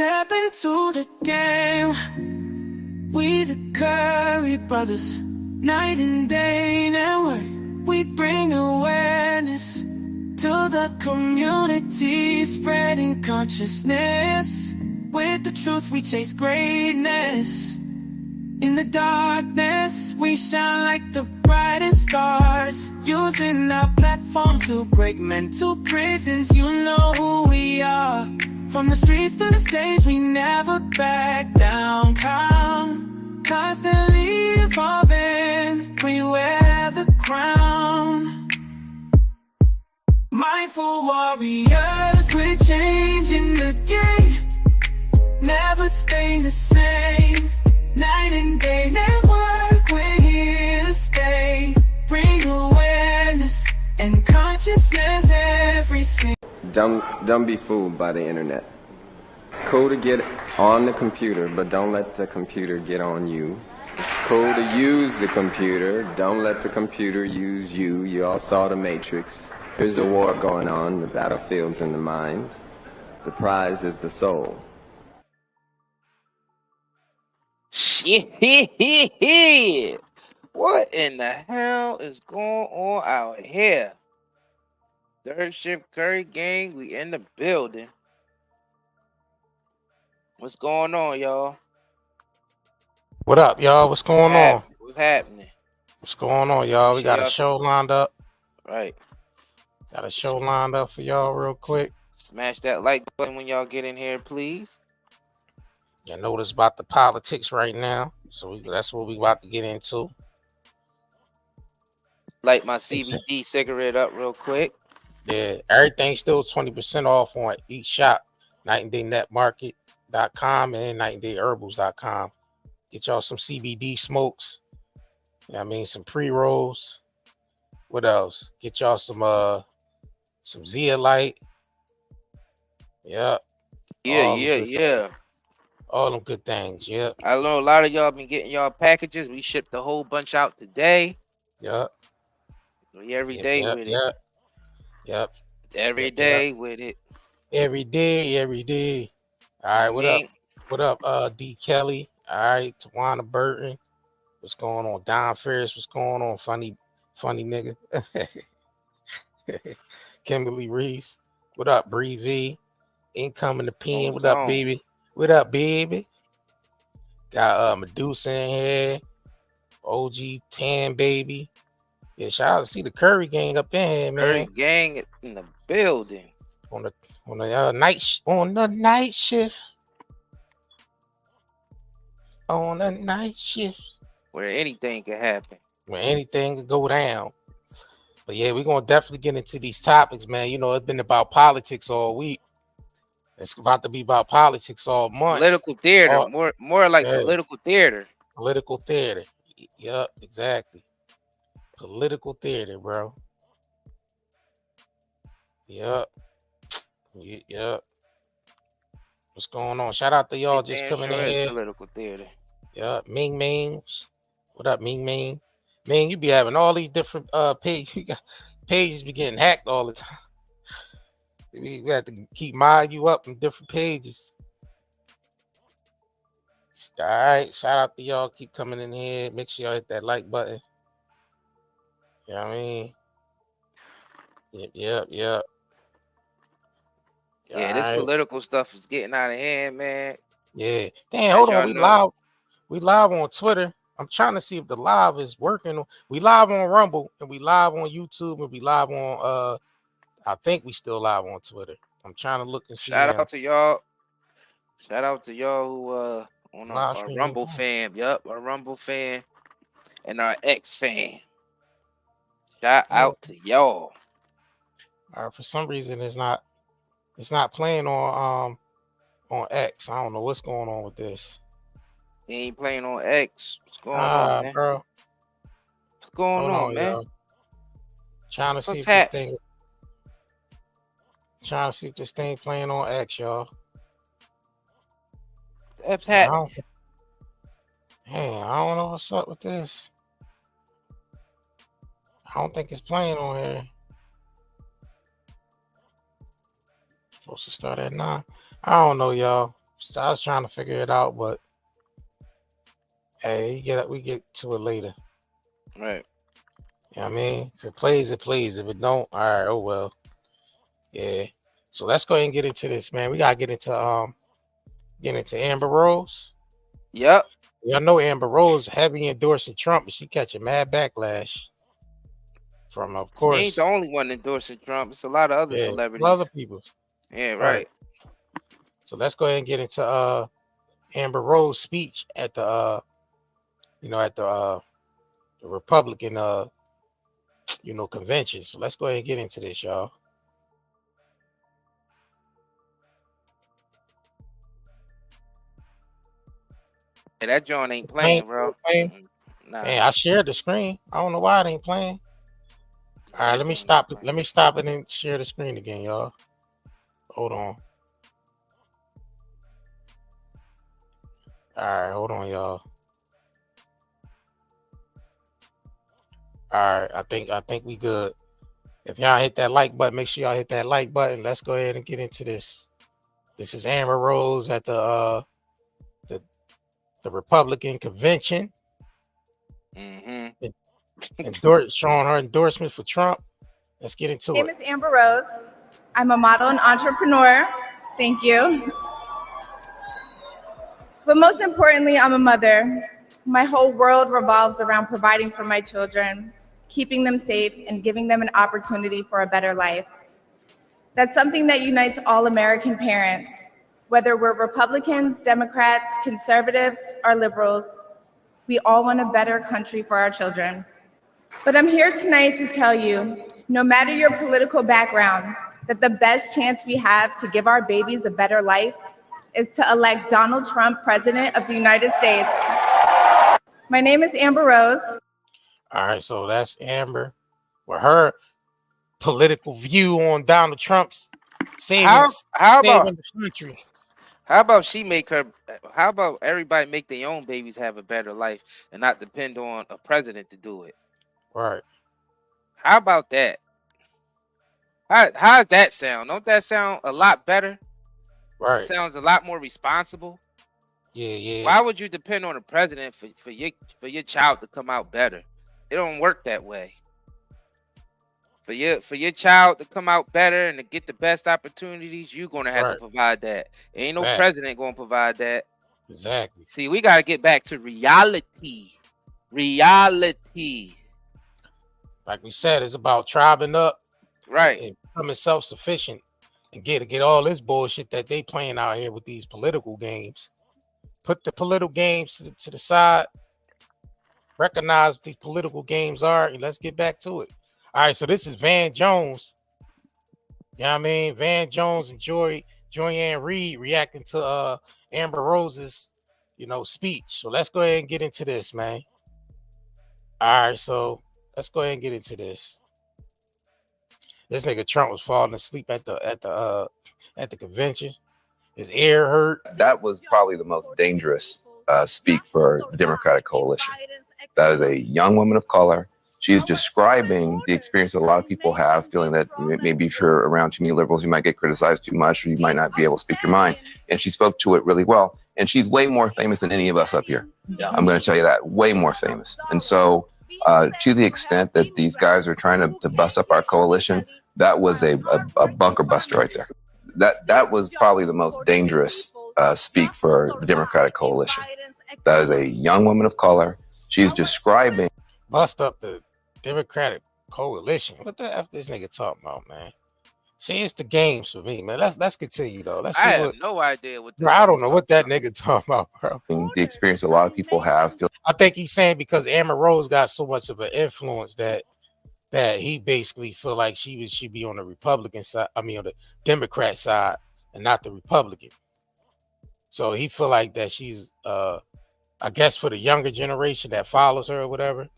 step into the game. We the Curry brothers, night and day network. We bring awareness to the community, spreading consciousness. With the truth we chase greatness. In the darkness we shine like the brightest stars, using our platform to break mental prisons. You know who we are. From the streets to the stage, we never back down. Constantly evolving, we wear the crown. Mindful warriors, we're changing the game. Never stay the same. Night and day network, we're here to stay. Bring awareness and consciousness every single. Don't be fooled by the internet. It's cool to get on the computer, but don't let the computer get on you. It's cool to use the computer, don't let the computer use you. You all saw The Matrix. There's a war going on, the battlefield's in the mind. The prize is the soul. Shit. What in the hell is going on out here? Third Shift Curry gang, we in the building. What's going on, y'all? What up, y'all? What's going on? What's happening? What's going on, y'all? We got a show lined up. Right. Got a show lined up for y'all real quick. Smash that like button when y'all get in here, please. You notice about the politics right now, so that's what we about to get into. Light my CBD cigarette up real quick. Yeah, everything's still 20% off on each shop. NightandDayNetMarket.com and NightandDayHerbals.com. Get y'all some CBD smokes. You know what I mean? Some pre-rolls. What else? Get y'all some Zeo-Aid. Yep. Yeah. All them good things. Yep. I know a lot of y'all been getting y'all packages. We shipped a whole bunch out today. Yep. We every day with it. Yep. Every day with it. Every day. All right, what up? What up, D. Kelly? All right, Tawana Burton. What's going on? Don Ferris, what's going on? Funny nigga. Kimberly Reese. What up, Bree V? Incoming the pen. What up, baby? What up, baby? Got Medusa in here. OG Tan baby. Yeah, shout out to see the Curry gang up in here, man. Curry gang in the building. On the night shift. On the night shift. Where anything can happen. Where anything can go down. But yeah, we're gonna definitely get into these topics, man. You know, it's been about politics all week. It's about to be about politics all month. Political theater, more like political theater. Political theater. Yep, exactly. Political theater, bro. Yep. What's going on? Shout out to y'all just coming in here. Political theater. Yep. Ming Mings. What up, Ming Ming? Man, you be having all these different pages. You got pages be getting hacked all the time. We have to keep modding you up in different pages. All right. Shout out to y'all. Keep coming in here. Make sure y'all hit that like button. You know what I mean? Yep. Yeah, this political stuff is getting out of hand, man. Yeah. Damn, hold on. We live on Twitter. I'm trying to see if the live is working. We live on Rumble and we live on YouTube and we live on I think we still live on Twitter. I'm trying to look and see. Shout out to y'all who on our Rumble fam. Yup, our Rumble fan and our X fan. Shout out to y'all. For some reason it's not playing on X. I don't know what's going on with this. He ain't playing on X. What's going on, man? Bro. What's going on, man? Yo. Trying to see if this thing playing on X, y'all. What's happening? I don't know what's up with this. I don't think it's playing on here. Supposed to start at 9. I don't know, y'all. So I was trying to figure it out, but hey, we get to it later. Right. You know what I mean? If it plays, it plays. If it don't, all right, oh well. Yeah. So let's go ahead and get into this, man. We gotta get into Amber Rose. Yep. Y'all know Amber Rose heavy endorsing Trump, but she catching mad backlash from, of course. She ain't the only one endorsing Trump. It's a lot of other celebrities. Other people. Yeah, right. So let's go ahead and get into Amber Rose speech at the the Republican convention. So let's go ahead and get into this, y'all. Hey, that joint ain't playing, bro. Nah. Man, I shared the screen. I don't know why it ain't playing. All right, let me stop it. Let me stop it and share the screen again, y'all. Hold on. All right, hold on, y'all. All right, I think we good. If y'all hit that like button, make sure y'all hit that like button. Let's go ahead and get into this. This is Amber Rose at the Republican convention. Mm-hmm. Showing her endorsement for Trump. Let's get into it. My name is Amber Rose. I'm a model and entrepreneur. Thank you. But most importantly, I'm a mother. My whole world revolves around providing for my children, keeping them safe, and giving them an opportunity for a better life. That's something that unites all American parents, whether we're Republicans, Democrats, conservatives, or liberals. We all want a better country for our children. But I'm here tonight to tell you, no matter your political background, that the best chance we have to give our babies a better life is to elect Donald Trump president of the United States. My name is Amber Rose. All right, so that's Amber with her political view on Donald Trump's saving the country. How about everybody make their own babies have a better life and not depend on a president to do it? Right. How about that? How's that sound? Don't that sound a lot better? Right. It sounds a lot more responsible. Yeah. Why would you depend on a president for your child to come out better? It don't work that way. For your child to come out better and to get the best opportunities, you're gonna have to provide that. Ain't no president gonna provide that. Exactly. See, we gotta get back to reality. Reality. Like we said, it's about tribing up, and becoming self-sufficient, and get all this bullshit that they playing out here with these political games. Put the political games to the side. Recognize what these political games are, and let's get back to it. All right, so this is Van Jones. You know what I mean? Van Jones and Joyanne Reed reacting to Amber Rose's, speech. So let's go ahead and get into this, man. All right, so let's go ahead and get into this. This nigga Trump was falling asleep at the convention. His ear hurt. That was probably the most dangerous speak for the Democratic coalition. That is a young woman of color. She's describing the experience that a lot of people have, feeling that maybe if you're around too many liberals, you might get criticized too much, or you might not be able to speak your mind. And she spoke to it really well. And she's way more famous than any of us up here. I'm going to tell you that, way more famous. And so to the extent that these guys are trying to bust up our coalition, that was a bunker buster right there. That was probably the most dangerous speak for the Democratic coalition. That is a young woman of color. She's describing bust up the Democratic coalition. What the F this nigga talking about, man? See, it's the games for me, man. Let's continue though. Let's see. I have no idea what. Bro, I don't know what that nigga talking about, bro. The experience a lot of people have. I think he's saying because Amber Rose got so much of an influence that he basically feel like she should be on the Republican side. I mean, on the Democrat side and not the Republican. So he feel like that she's, I guess, for the younger generation that follows her or whatever.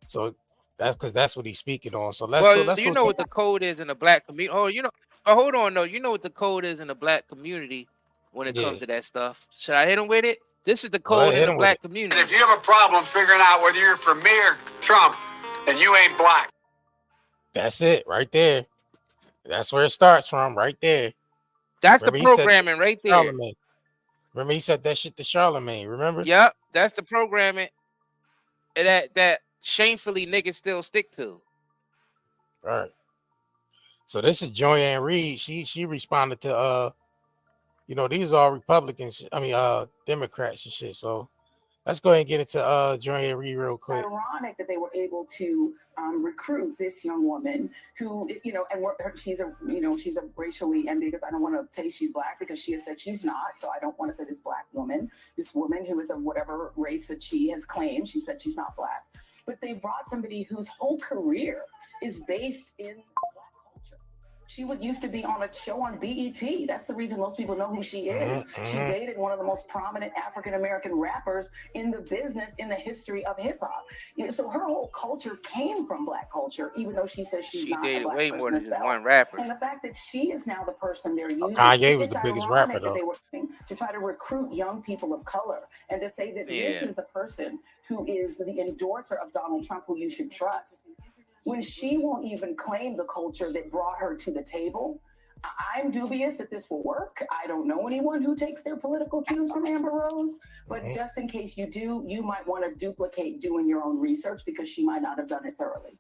So that's what he's speaking on. So let's go what the code is in the black community. Hold on, though. You know what the code is in the black community when it comes to that stuff. Should I hit him with it? This is the code in the black community. And if you have a problem figuring out whether you're for me or Trump, and you ain't black. That's it right there. That's where it starts from, right there. That's the programming right there. Remember he said that shit to Charlemagne, remember? Yep, that's the programming that shamefully niggas still stick to. Right. So this is Joanne Reed. She responded to these are all Republicans, Democrats and shit. So let's go ahead and get into Joanne Reed real quick. Ironic that they were able to recruit this young woman who, she's a racially ambiguous. I don't want to say she's black because she has said she's not. So I don't want to say this black woman, this woman who is of whatever race that she has claimed. She said she's not black, but they brought somebody whose whole career is based in black culture. She used to be on a show on BET. That's the reason most people know who she is. She dated one of the most prominent African-American rappers in the business in the history of hip hop. So her whole culture came from black culture, even though she says she's not dated a black way person more than herself. just one rapper. And the fact that she is now the person they're using. Kanye was the biggest rapper, though. They were to try to recruit young people of color and to say that this is the person who is the endorser of Donald Trump, who you should trust. When she won't even claim the culture that brought her to the table, I'm dubious that this will work. I don't know anyone who takes their political cues from Amber Rose, but just in case you do, you might want to duplicate doing your own research because she might not have done it thoroughly.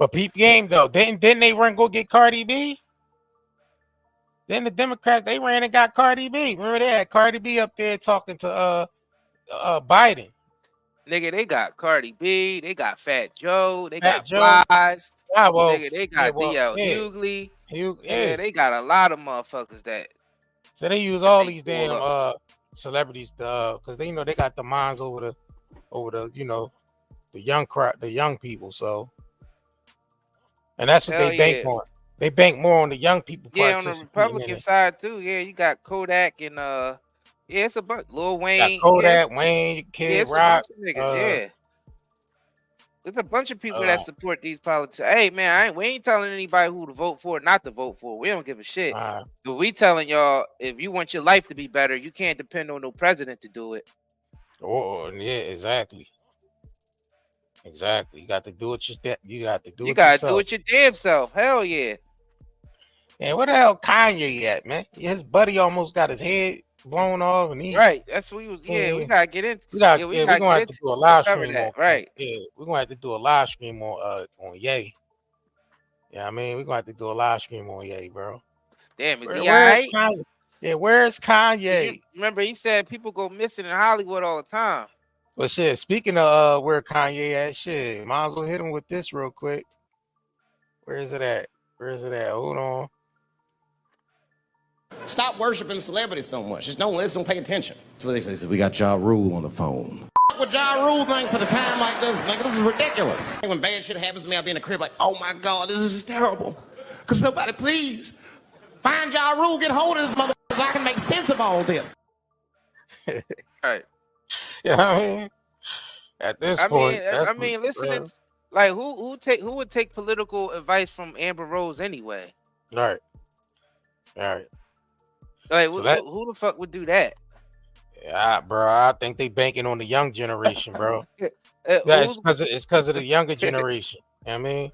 But peep game though, didn't they run go get Cardi B? Then the Democrats, they ran and got Cardi B. Remember they had Cardi B up there talking to Biden. Nigga, they got Cardi B, they got Fat Joe, they Fat got Joe. Flies. Yeah, well, Nigga, they got D.L. Hughley. Yeah, they got a lot of motherfuckers that. So they use all these damn celebrities because they they got the minds over the the young people. So, and that's what they bank on. They bank more on the young people. Yeah, on the Republican side too. Yeah, you got Kodak and it's a bunch. Lil Wayne, Kodak, Wayne, Kid Rock. There's a bunch of people that support these politicians. Hey man, we ain't telling anybody who to vote for, or not to vote for. We don't give a shit. But we telling y'all, if you want your life to be better, you can't depend on no president to do it. Oh yeah, exactly. Exactly. You got to do it yourself. You got to do it your damn self. Hell yeah. And where the hell Kanye at, man? His buddy almost got his head blown off, and right. That's what he was. Yeah, we gotta get into. We're gonna have to do a live stream on right. Yeah, we're gonna have to do a live stream on Ye. Yeah, I mean, we're gonna have to do a live stream on Ye, bro. Damn, is he alright? Kanye? Yeah, where's Kanye? Remember, he said people go missing in Hollywood all the time. Well, shit. Speaking of where Kanye at, shit, might as well hit him with this real quick. Where is it at? Hold on. Stop worshiping celebrities so much. Just don't listen, pay attention. That's what they say. So we got Ja Rule on the phone. What Ja Rule thinks at a time like this, nigga, this is ridiculous. When bad shit happens to me, I'll be in the crib like, oh my God, this is terrible. Could somebody please find Ja Rule, get hold of this motherfucker so I can make sense of all this. All right. Yeah, I mean, at this point, listen, it's like who would take political advice from Amber Rose anyway? All right. Like, who the fuck would do that? Yeah, bro. I think they banking on the young generation, bro. It's because of the younger generation. You know what I mean,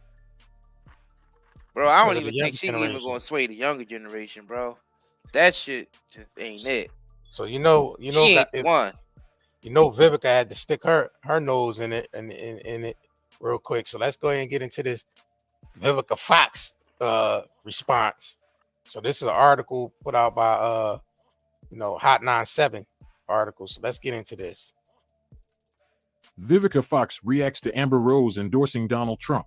bro, I don't even think she's even gonna sway the younger generation, bro. That shit just ain't it. So she ain't one. Vivica had to stick her nose in it in it real quick. So let's go ahead and get into this Vivica Fox response. So this is an article put out by Hot 97 article. So let's get into this. Vivica Fox reacts to Amber Rose endorsing Donald Trump.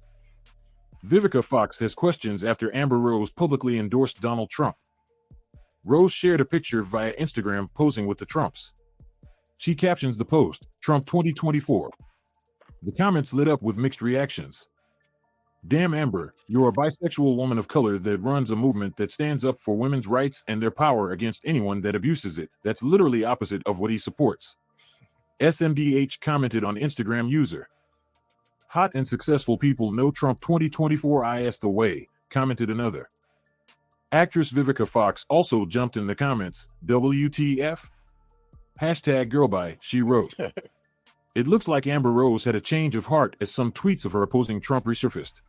Vivica Fox has questions after Amber Rose publicly endorsed Donald Trump. Rose shared a picture via Instagram posing with the Trumps. She captions the post, Trump 2024. The comments lit up with mixed reactions. Damn Amber, you're a bisexual woman of color that runs a movement that stands up for women's rights and their power against anyone that abuses it. That's literally opposite of what he supports. SMDH commented on Instagram user. Hot and successful people know Trump 2024 is the way, commented another. Actress Vivica Fox also jumped in the comments, WTF? #girlbye, she wrote. It looks like Amber Rose had a change of heart as some tweets of her opposing Trump resurfaced.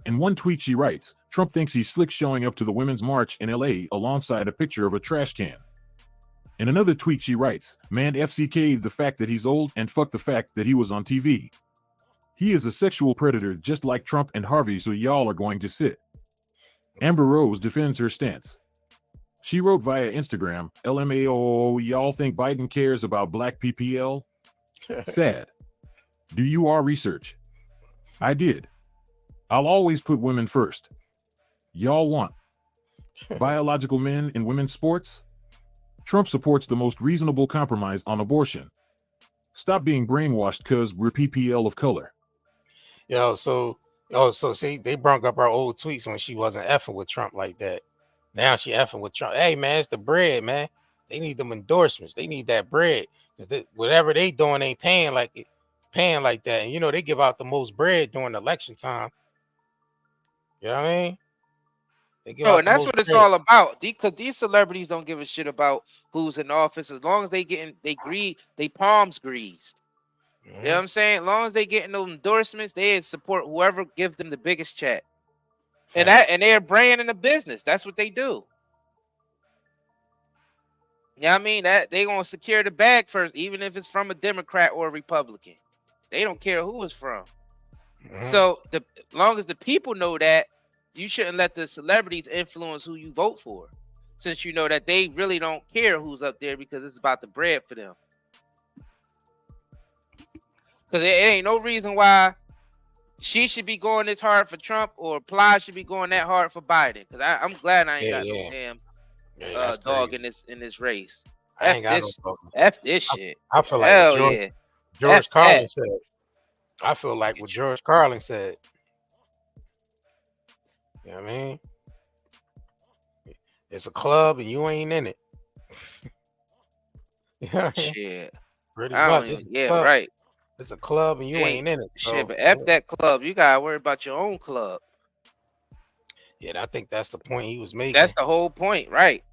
In one tweet she writes, Trump thinks he's slick showing up to the Women's March in LA alongside a picture of a trash can. In another tweet, she writes, "Man, FCK the fact that he's old and fuck the fact that he was on TV. He is a sexual predator just like Trump and Harvey, so y'all are going to sit." Amber Rose defends her stance. She wrote via Instagram, "LMAO, y'all think Biden cares about black PPL? Sad. Do you all research? I did. I'll always put women first. Y'all want biological men in women's sports? Trump supports the most reasonable compromise on abortion. Stop being brainwashed cause we're PPL of color." So see, they brung up our old tweets when she wasn't effing with Trump like that. Now she effing with Trump. Hey man, it's the bread, man. They need them endorsements. They need that bread. Because whatever they doing ain't paying like that. And you know, they give out the most bread during election time. You know what I mean? No, and that's what it's all about. Because these celebrities don't give a shit about who's in office as long as they palms greased. You know what I'm saying? As long as they getting those endorsements, they support whoever gives them the biggest check. And they're branding a business. That's what they do. You know what I mean? That they gonna secure the bag first, even if it's from a Democrat or a Republican. They don't care who it's from. So as long as the people know that, you shouldn't let the celebrities influence who you vote for, since you know that they really don't care who's up there because it's about the bread for them. Because there ain't no reason why she should be going this hard for Trump or Ply should be going that hard for Biden. Because I'm glad I ain't got no damn dog in this race. I ain't got no F this shit. I feel like George Carlin said. I feel like what George Carlin said. You know what I mean? It's a club and you ain't in it. Shit. Pretty much. Right. It's a club and you ain't in it. Shit, but F that club. You gotta worry about your own club. Yeah, I think that's the point he was making. That's the whole point, right?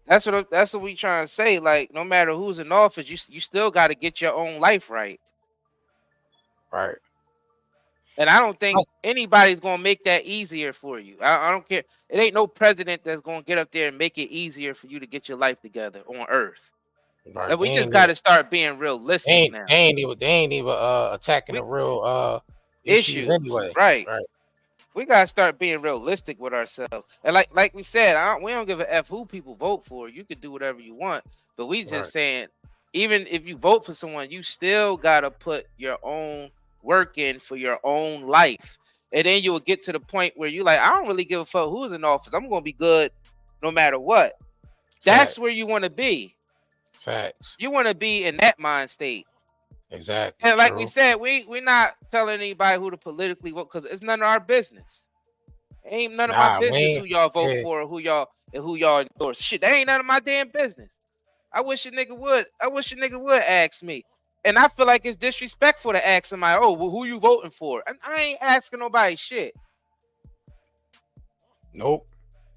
That's what we trying to say. Like, no matter who's in office, you still got to get your own life right. Right. And I don't think anybody's gonna make that easier for you. I don't care. It ain't no president that's gonna get up there and make it easier for you to get your life together on Earth. Right. And we just got to start being realistic now. They ain't even attacking the real issues anyway. Right. We gotta start being realistic with ourselves. And like we said, we don't give a F who people vote for. You can do whatever you want, but we just saying, even if you vote for someone, you still gotta put your own work in for your own life. And then you will get to the point where you like, I don't really give a fuck who's in office. I'm gonna be good no matter what. That's where you want to be. Facts. You want to be in that mind state. Exactly. And like we said, we're not telling anybody who to politically vote because it's none of our business. It ain't none of my business who y'all vote for or who y'all endorse. Shit, that ain't none of my damn business. I wish a nigga would ask me. And I feel like it's disrespectful to ask somebody, oh, well, who you voting for? And I ain't asking nobody shit. Nope.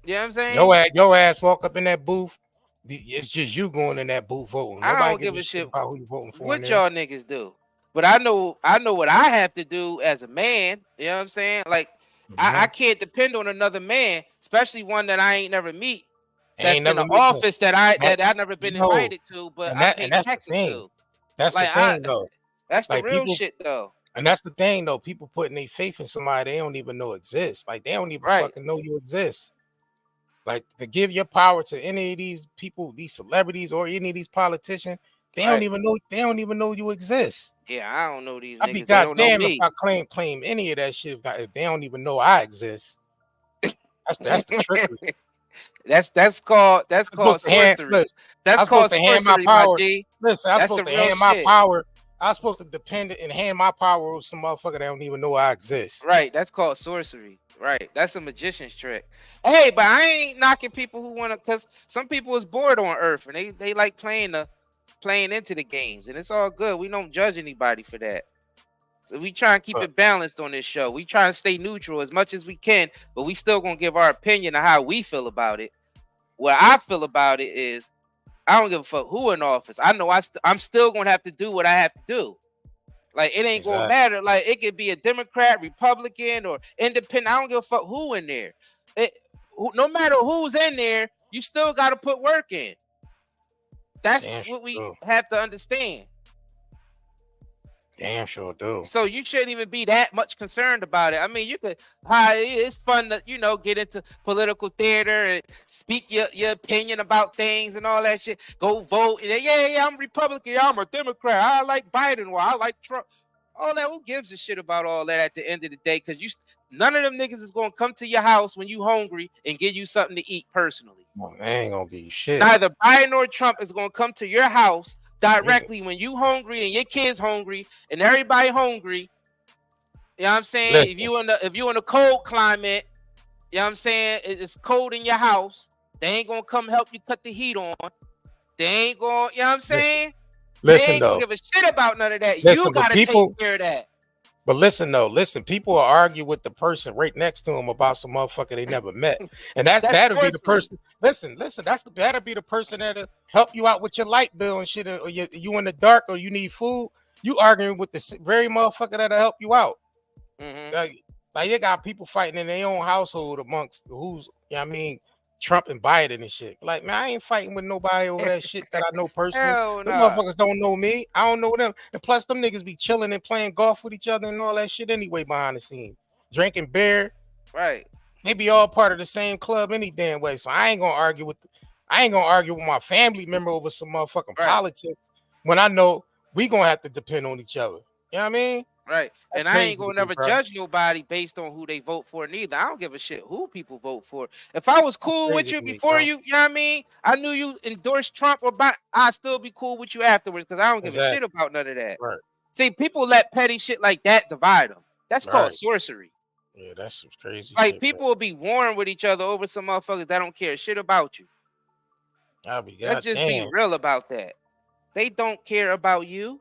You know what I'm saying? Your ass walk up in that booth. It's just you going in that booth voting. Nobody I don't give a shit about who you voting for. What y'all niggas do. But I know what I have to do as a man. You know what I'm saying? Like, I can't depend on another man, especially one that I ain't never meet. That's in an office that I've never been invited to, but I pay taxes to. That's the thing, though. That's the real shit, though. And that's the thing, though. People putting their faith in somebody they don't even know exists. Like, they don't even fucking know you exist. Like, to give your power to any of these people, these celebrities, or any of these politicians, they don't even know you exist. Yeah, I don't know these I'd be goddamn if I claim any of that shit if they don't even know I exist. That's the trickery. That's called sorcery. That's called sorcery, my G. Listen, I'm supposed to hand my power. I'm supposed to depend and hand my power over some motherfucker that don't even know I exist. Right, that's called sorcery. Right, that's a magician's trick. Hey, but I ain't knocking people who want to, because some people is bored on Earth and they like playing into the games, and it's all good. We don't judge anybody for that. So we try and keep it balanced on this show. We try to stay neutral as much as we can, but we still gonna give our opinion on how we feel about it. What I feel about it is, I don't give a fuck who in office. I know I'm still gonna have to do what I have to do. Like, it ain't gonna matter. Like, it could be a Democrat, Republican, or independent. I don't give a fuck who in there. No matter who's in there, you still got to put work in. That's Damn sure what we do. have to understand. Damn sure do. So you shouldn't even be that much concerned about it. I mean, you could. It's fun to get into political theater and speak your opinion about things and all that shit. Go vote. And yeah, I'm Republican. Yeah, I'm a Democrat. I like Biden. Well, I like Trump. All that. Who gives a shit about all that at the end of the day? Because none of them niggas is gonna come to your house when you hungry and give you something to eat personally. Well, they ain't gonna give you shit. Neither Biden nor Trump is gonna come to your house directly when you hungry and your kids hungry and everybody hungry. You know what I'm saying? Listen. If you in a cold climate, you know what I'm saying? It's cold in your house. They ain't gonna come help you cut the heat on. They ain't gonna, you know what I'm saying? Listen, they ain't though. gonna give a shit about none of that. Listen, you gotta take care of that. But listen, though, people will argue with the person right next to them about some motherfucker they never met, and that'll be the person. Listen, that'll be the person that'll help you out with your light bill and shit, or you in the dark, or you need food. You arguing with the very motherfucker that'll help you out. Like you got people fighting in their own household amongst who's, you know what I mean, Trump and Biden and shit. Like, man, I ain't fighting with nobody over that shit that I know personally. Them motherfuckers don't know me. I don't know them. And plus, them niggas be chilling and playing golf with each other and all that shit anyway behind the scenes. Drinking beer. Right. They be all part of the same club any damn way. So I ain't gonna argue with my family member over some motherfucking politics when I know we gonna have to depend on each other. You know what I mean? Right. And I ain't gonna never judge nobody based on who they vote for neither. I don't give a shit who people vote for. If I was cool with you before you know what I mean? I knew you endorsed Trump or Biden, I'd still be cool with you afterwards because I don't give a shit about none of that. Right. See, people let petty shit like that divide them. That's called sorcery. Yeah, that's some crazy like shit, people will be warring with each other over some motherfuckers that don't care shit about you. Let's just be real about that. They don't care about you.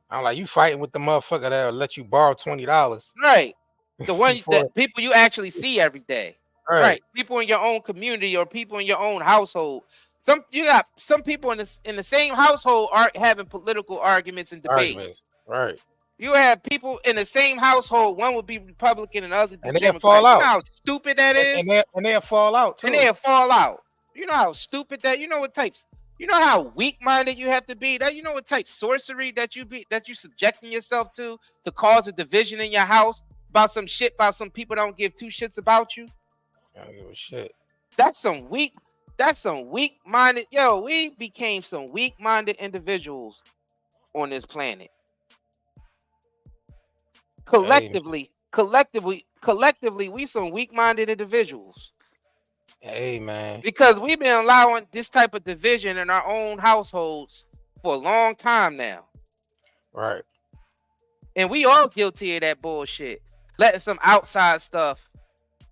I'm like, you fighting with the motherfucker that'll let you borrow $20. Right. The one that people you actually see every day. Right. People in your own community or people in your own household. You got some people in the same household are having political arguments and debates. Right. You have people in the same household. One would be Republican and the other and they'll fall out. You know how stupid that is? And they'll fall out too. And they'll fall out. You know how stupid that, you know what types. You know how weak-minded you have to be. That you know what type of sorcery that you subjecting yourself to cause a division in your house about some shit about some people that don't give two shits about you. I don't give a shit. That's some weak-minded. Yo, we became some weak-minded individuals on this planet. Collectively, we some weak-minded individuals. Hey, man. Because we've been allowing this type of division in our own households for a long time now. Right. And we all guilty of that bullshit. Letting some outside stuff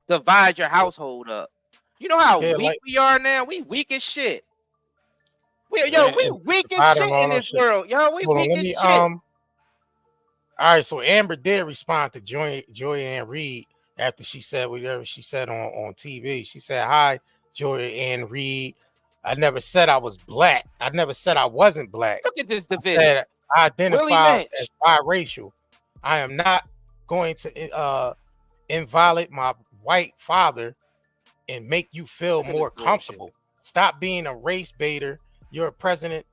divide your household up. You know how weak we are now? We weak as shit. We weak as shit in this world. Yo, we weak as shit. All right, so Amber did respond to Joy-Ann Reid after she said whatever she said on TV. She said, "Hi, Joy-Ann Reid. I never said I was black. I never said I wasn't black. Look at this division. I identify as biracial. I am not going to invalidate my white father and make you feel more comfortable. Stop being a race baiter. Your president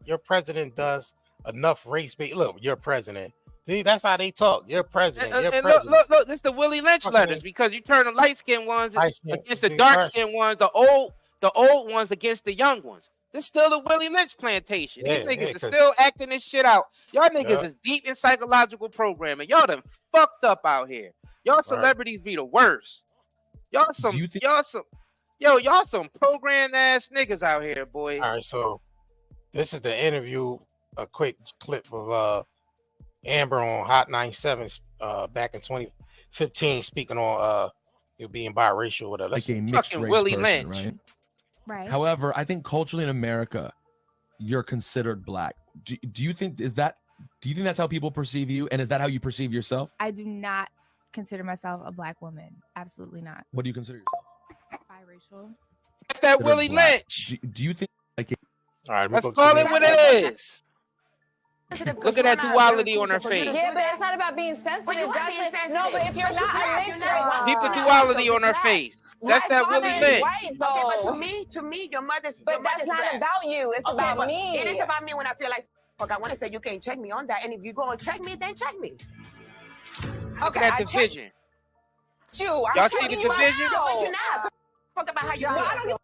does enough race bait. Look, your president." See, that's how they talk. You're president. And look, this is the Willie Lynch letters, because you turn the light-skinned ones against the dark-skinned ones, the old ones against the young ones. This is still the Willie Lynch plantation. These niggas are still acting this shit out. Y'all niggas is deep in psychological programming. Y'all done fucked up out here. Y'all celebrities be the worst. Y'all some programmed ass niggas out here, boy. All right, so this is the interview, a quick clip of Amber on Hot 97 back in 2015, speaking on you being biracial, whatever. Like a mixed fucking race Willie person, Lynch, right? However, I think culturally in America, you're considered black. Do you think that's how people perceive you, and is that how you perceive yourself? I do not consider myself a black woman. Absolutely not. What do you consider yourself? Biracial. That's that Willie Lynch. Do you think like? All right, let's call it what it is. Look at that duality on her face. Yeah, but it's not about being sensitive. No, but if you're not a mixed race, keep the duality on her face. That's that Willie Lynch. White, though. Okay, but to me, your mother's. But that's not about you. It's about me. It is about me when I feel like, fuck, I want to say you can't check me on that. And if you go and check me, then check me. Okay, that division. Y'all see the division? But you're not. Fuck about how you feel.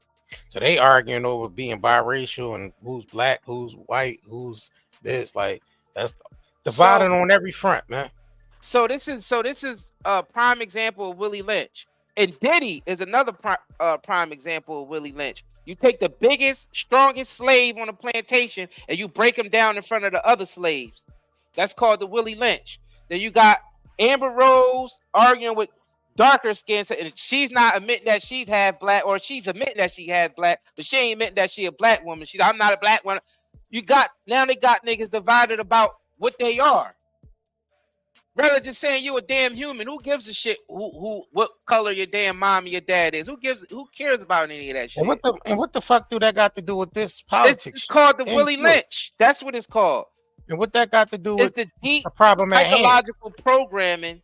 So they arguing over being biracial and who's black, who's white, who's this. Like that's divided on every front, man. So this is a prime example of Willie Lynch, and Diddy is another prime example of Willie Lynch. You take the biggest, strongest slave on a plantation and you break him down in front of the other slaves. That's called the Willie Lynch. Then you got Amber Rose arguing with darker skin, and she's not admitting that she's half black, or she's admitting that she half black, but she ain't admitting that she a black woman. She's I'm not a black woman. They got niggas divided about what they are. Rather just saying you a damn human. Who gives a shit what color your damn mom and your dad is? Who cares about any of that shit? And what the fuck do that got to do with this politics? It's called the Willie Lynch. That's what it's called. And what that got to do with the deep problem psychological programming?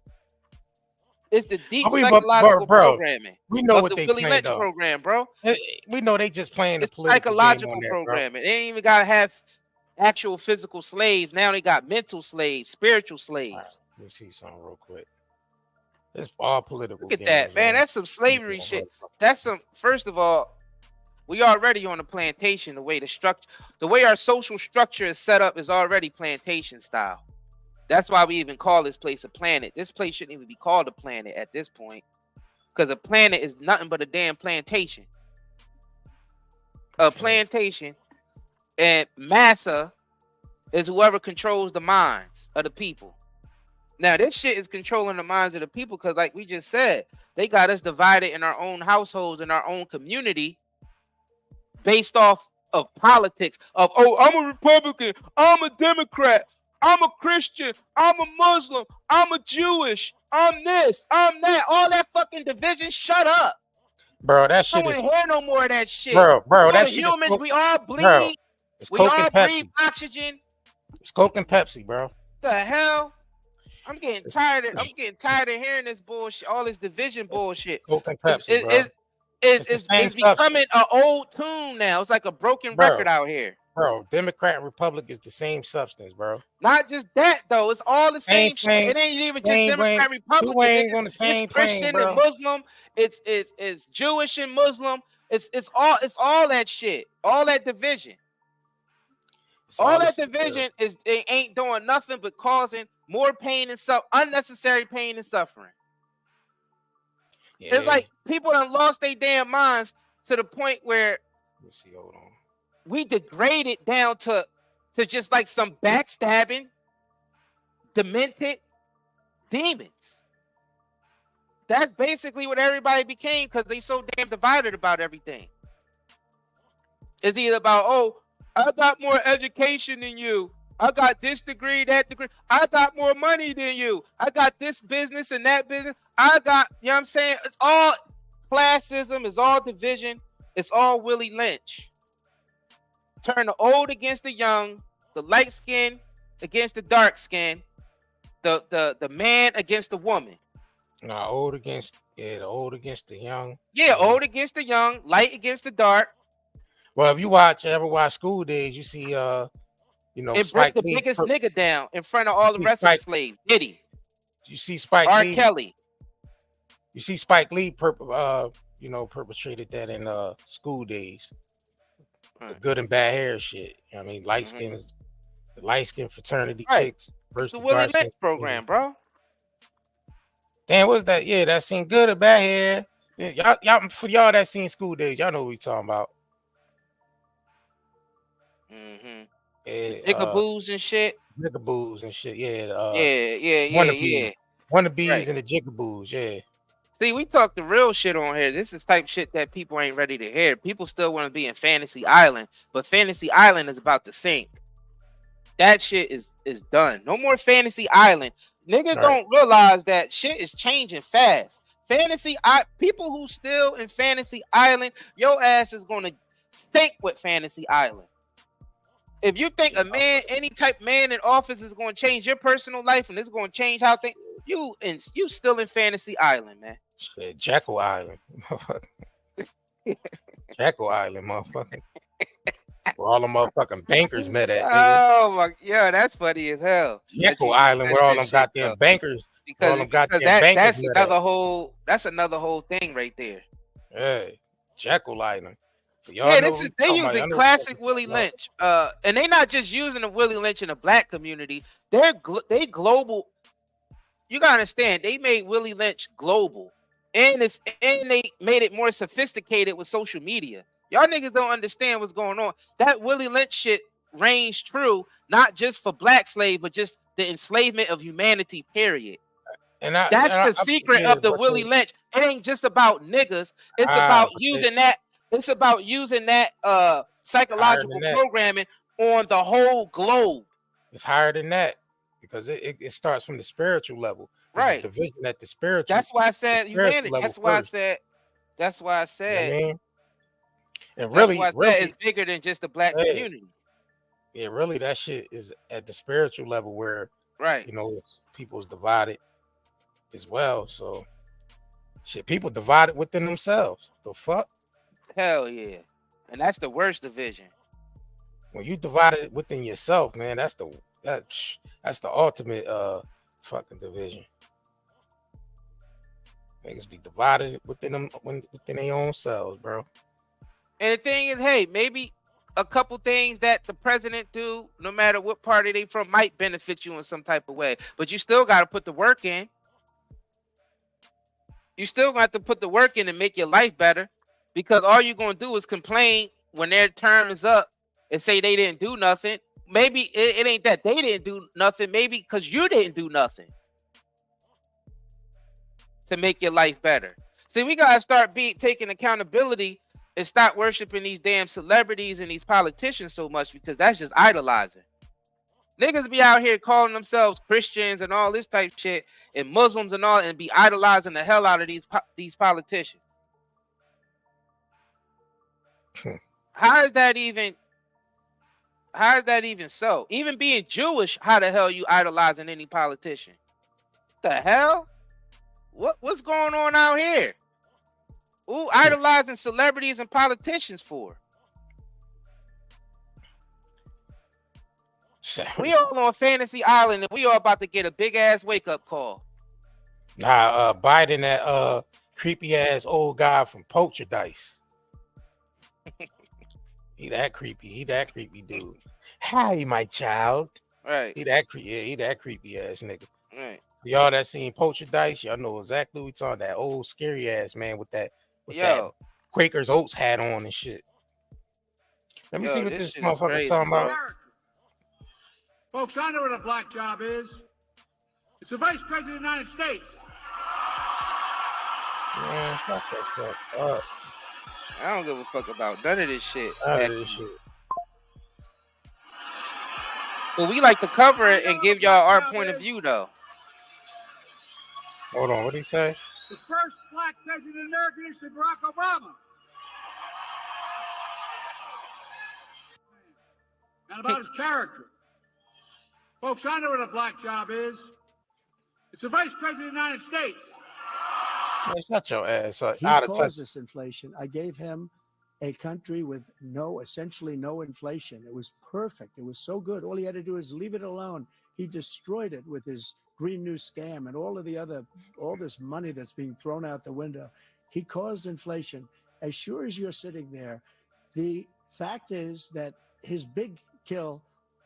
It's the deep psychological programming. We know what the they Willie playing, Lynch though. program, bro. We know they just playing the it's political psychological game on there, programming. They ain't even gotta have actual physical slaves. Now they got mental slaves, spiritual slaves. Right, let me see something real quick. It's all political. Look at that, man. That's some slavery shit. That's some. First of all, we already on the plantation. The way our social structure is set up is already plantation style. That's why we even call this place a planet. This place shouldn't even be called a planet at this point, because a planet is nothing but a damn plantation. A plantation, and massa is whoever controls the minds of the people. Now, this shit is controlling the minds of the people because, like we just said, they got us divided in our own households, in our own community, based off of politics. Of, oh, I'm a Republican, I'm a Democrat, I'm a Christian, I'm a Muslim, I'm a Jewish, I'm this, I'm that. All that fucking division, shut up. Bro, that shit I don't want to hear no more of that shit. Bro, that shit human, we all bleed. Bro, we all breathe oxygen. It's Coke and Pepsi, bro. The hell? I'm getting tired of hearing this bullshit, all this division bullshit. Coke and Pepsi, bro. It's becoming an old tune now. It's like a broken record out here. Bro, Democrat and Republic is the same substance, bro. Not just that, though. It's all the same shit. It ain't even just Democrat, Republican. On the same it's Christian plane, bro. and Muslim. It's Jewish and Muslim. It's all that shit. All that division. All that division it ain't doing nothing but causing more pain and unnecessary pain and suffering. Yeah. It's like people done lost their damn minds to the point where we degraded down to just like some backstabbing, demented demons. That's basically what everybody became because they so damn divided about everything. It's either about, oh, I got more education than you. I got this degree, that degree. I got more money than you. I got this business and that business. I got, you know what I'm saying? It's all classism. It's all division. It's all Willie Lynch. Turn the old against the young, the light skin against the dark skin, the man against the woman. No, the old against the young. Yeah, old against the young, light against the dark. Well, if you ever watch School Days, you see, it break the biggest nigga down in front of all the rest of the slaves. Diddy. You see Spike Lee. Kelly. You see Spike Lee perpetrated that in School Days. The good and bad hair shit. You know what I mean, the light skin fraternity chicks versus the Willie Lynch program, bro. Damn, what's that? Yeah, that seen good or bad hair. Yeah, y'all for y'all that seen School Days, y'all know what we talking about. Jigaboos and shit. Jigaboos and shit. Yeah. Wannabes and the jigaboos. Yeah. See, we talk the real shit on here. This is type shit that people ain't ready to hear. People still want to be in Fantasy Island, but Fantasy Island is about to sink. That shit is done. No more Fantasy Island. Niggas don't realize that shit is changing fast. People who still in Fantasy Island, your ass is gonna stink with Fantasy Island. If you think any type man in office is going to change your personal life and it's going to change how things, you still in Fantasy Island, man. Shit, Jekyll Island. Jekyll Island, motherfucker. Where all the motherfucking bankers met at, nigga. Oh my, yeah, that's funny as hell. Jekyll Island, where all them goddamn bankers, all them goddamn bankers that's met another whole thing right there. Yeah, Jekyll Island. Yeah, they using classic Willie Lynch. And they not just using the Willie Lynch in the black community. They global. You gotta understand, they made Willie Lynch global, and they made it more sophisticated with social media. Y'all niggas don't understand what's going on. That Willie Lynch shit reigns true, not just for black slaves, but just the enslavement of humanity, period. And that's the secret of the Willie Lynch. It ain't just about niggas. It's about using that. It's about using that psychological programming on the whole globe. It's higher than that because it starts from the spiritual level. Right. The vision at the spiritual. That's why I said humanity. That's why I said. You know, and really, it's bigger than just the black community. Yeah, really, that shit is at the spiritual level where, right, you know, people's divided as well. So, shit, people divided within themselves. The fuck? Hell yeah, and that's the worst division. When you divided within yourself, man, that's the ultimate fucking division. Niggas be divided within their own selves, bro. And the thing is, hey, maybe a couple things that the president do, no matter what party they from, might benefit you in some type of way. But you still got to put the work in. You still got to put the work in and make your life better, because all you're going to do is complain when their term is up and say they didn't do nothing. Maybe it ain't that they didn't do nothing. Maybe because you didn't do nothing to make your life better. See, we got to start taking accountability and stop worshiping these damn celebrities and these politicians so much, because that's just idolizing. Niggas be out here calling themselves Christians and all this type of shit, and Muslims and all, and be idolizing the hell out of these politicians. How is that even so? Even being Jewish, how the hell you idolizing any politician? What the hell? What's going on out here? Who idolizing celebrities and politicians for? We all on Fantasy Island, and we all about to get a big ass wake up call. Nah, Biden, that creepy ass old guy from Poacher Dice. He that creepy dude. Hi, my child. Right. He that creepy ass nigga. Right. Y'all that seen Poacher Dice, y'all know exactly what we talking. That old scary ass man with that Quaker's Oats hat on and shit. Let me see what this motherfucker talking about. Folks, I know what a black job is. It's the Vice President of the United States. Man, fuck that fuck up. I don't give a fuck about none of this shit. But we like to cover it and give y'all our point of view, though. Hold on, what did he say? The first black president of America is Barack Obama. And about his character. Folks, I know what a black job is. It's the Vice President of the United States. Man, shut your ass up. He caused this inflation. I gave him a country with essentially no inflation. It was perfect. It was so good. All he had to do is leave it alone. He destroyed it with his Green New Scam and all this money that's being thrown out the window. He caused inflation. As sure as you're sitting there, the fact is that his big kill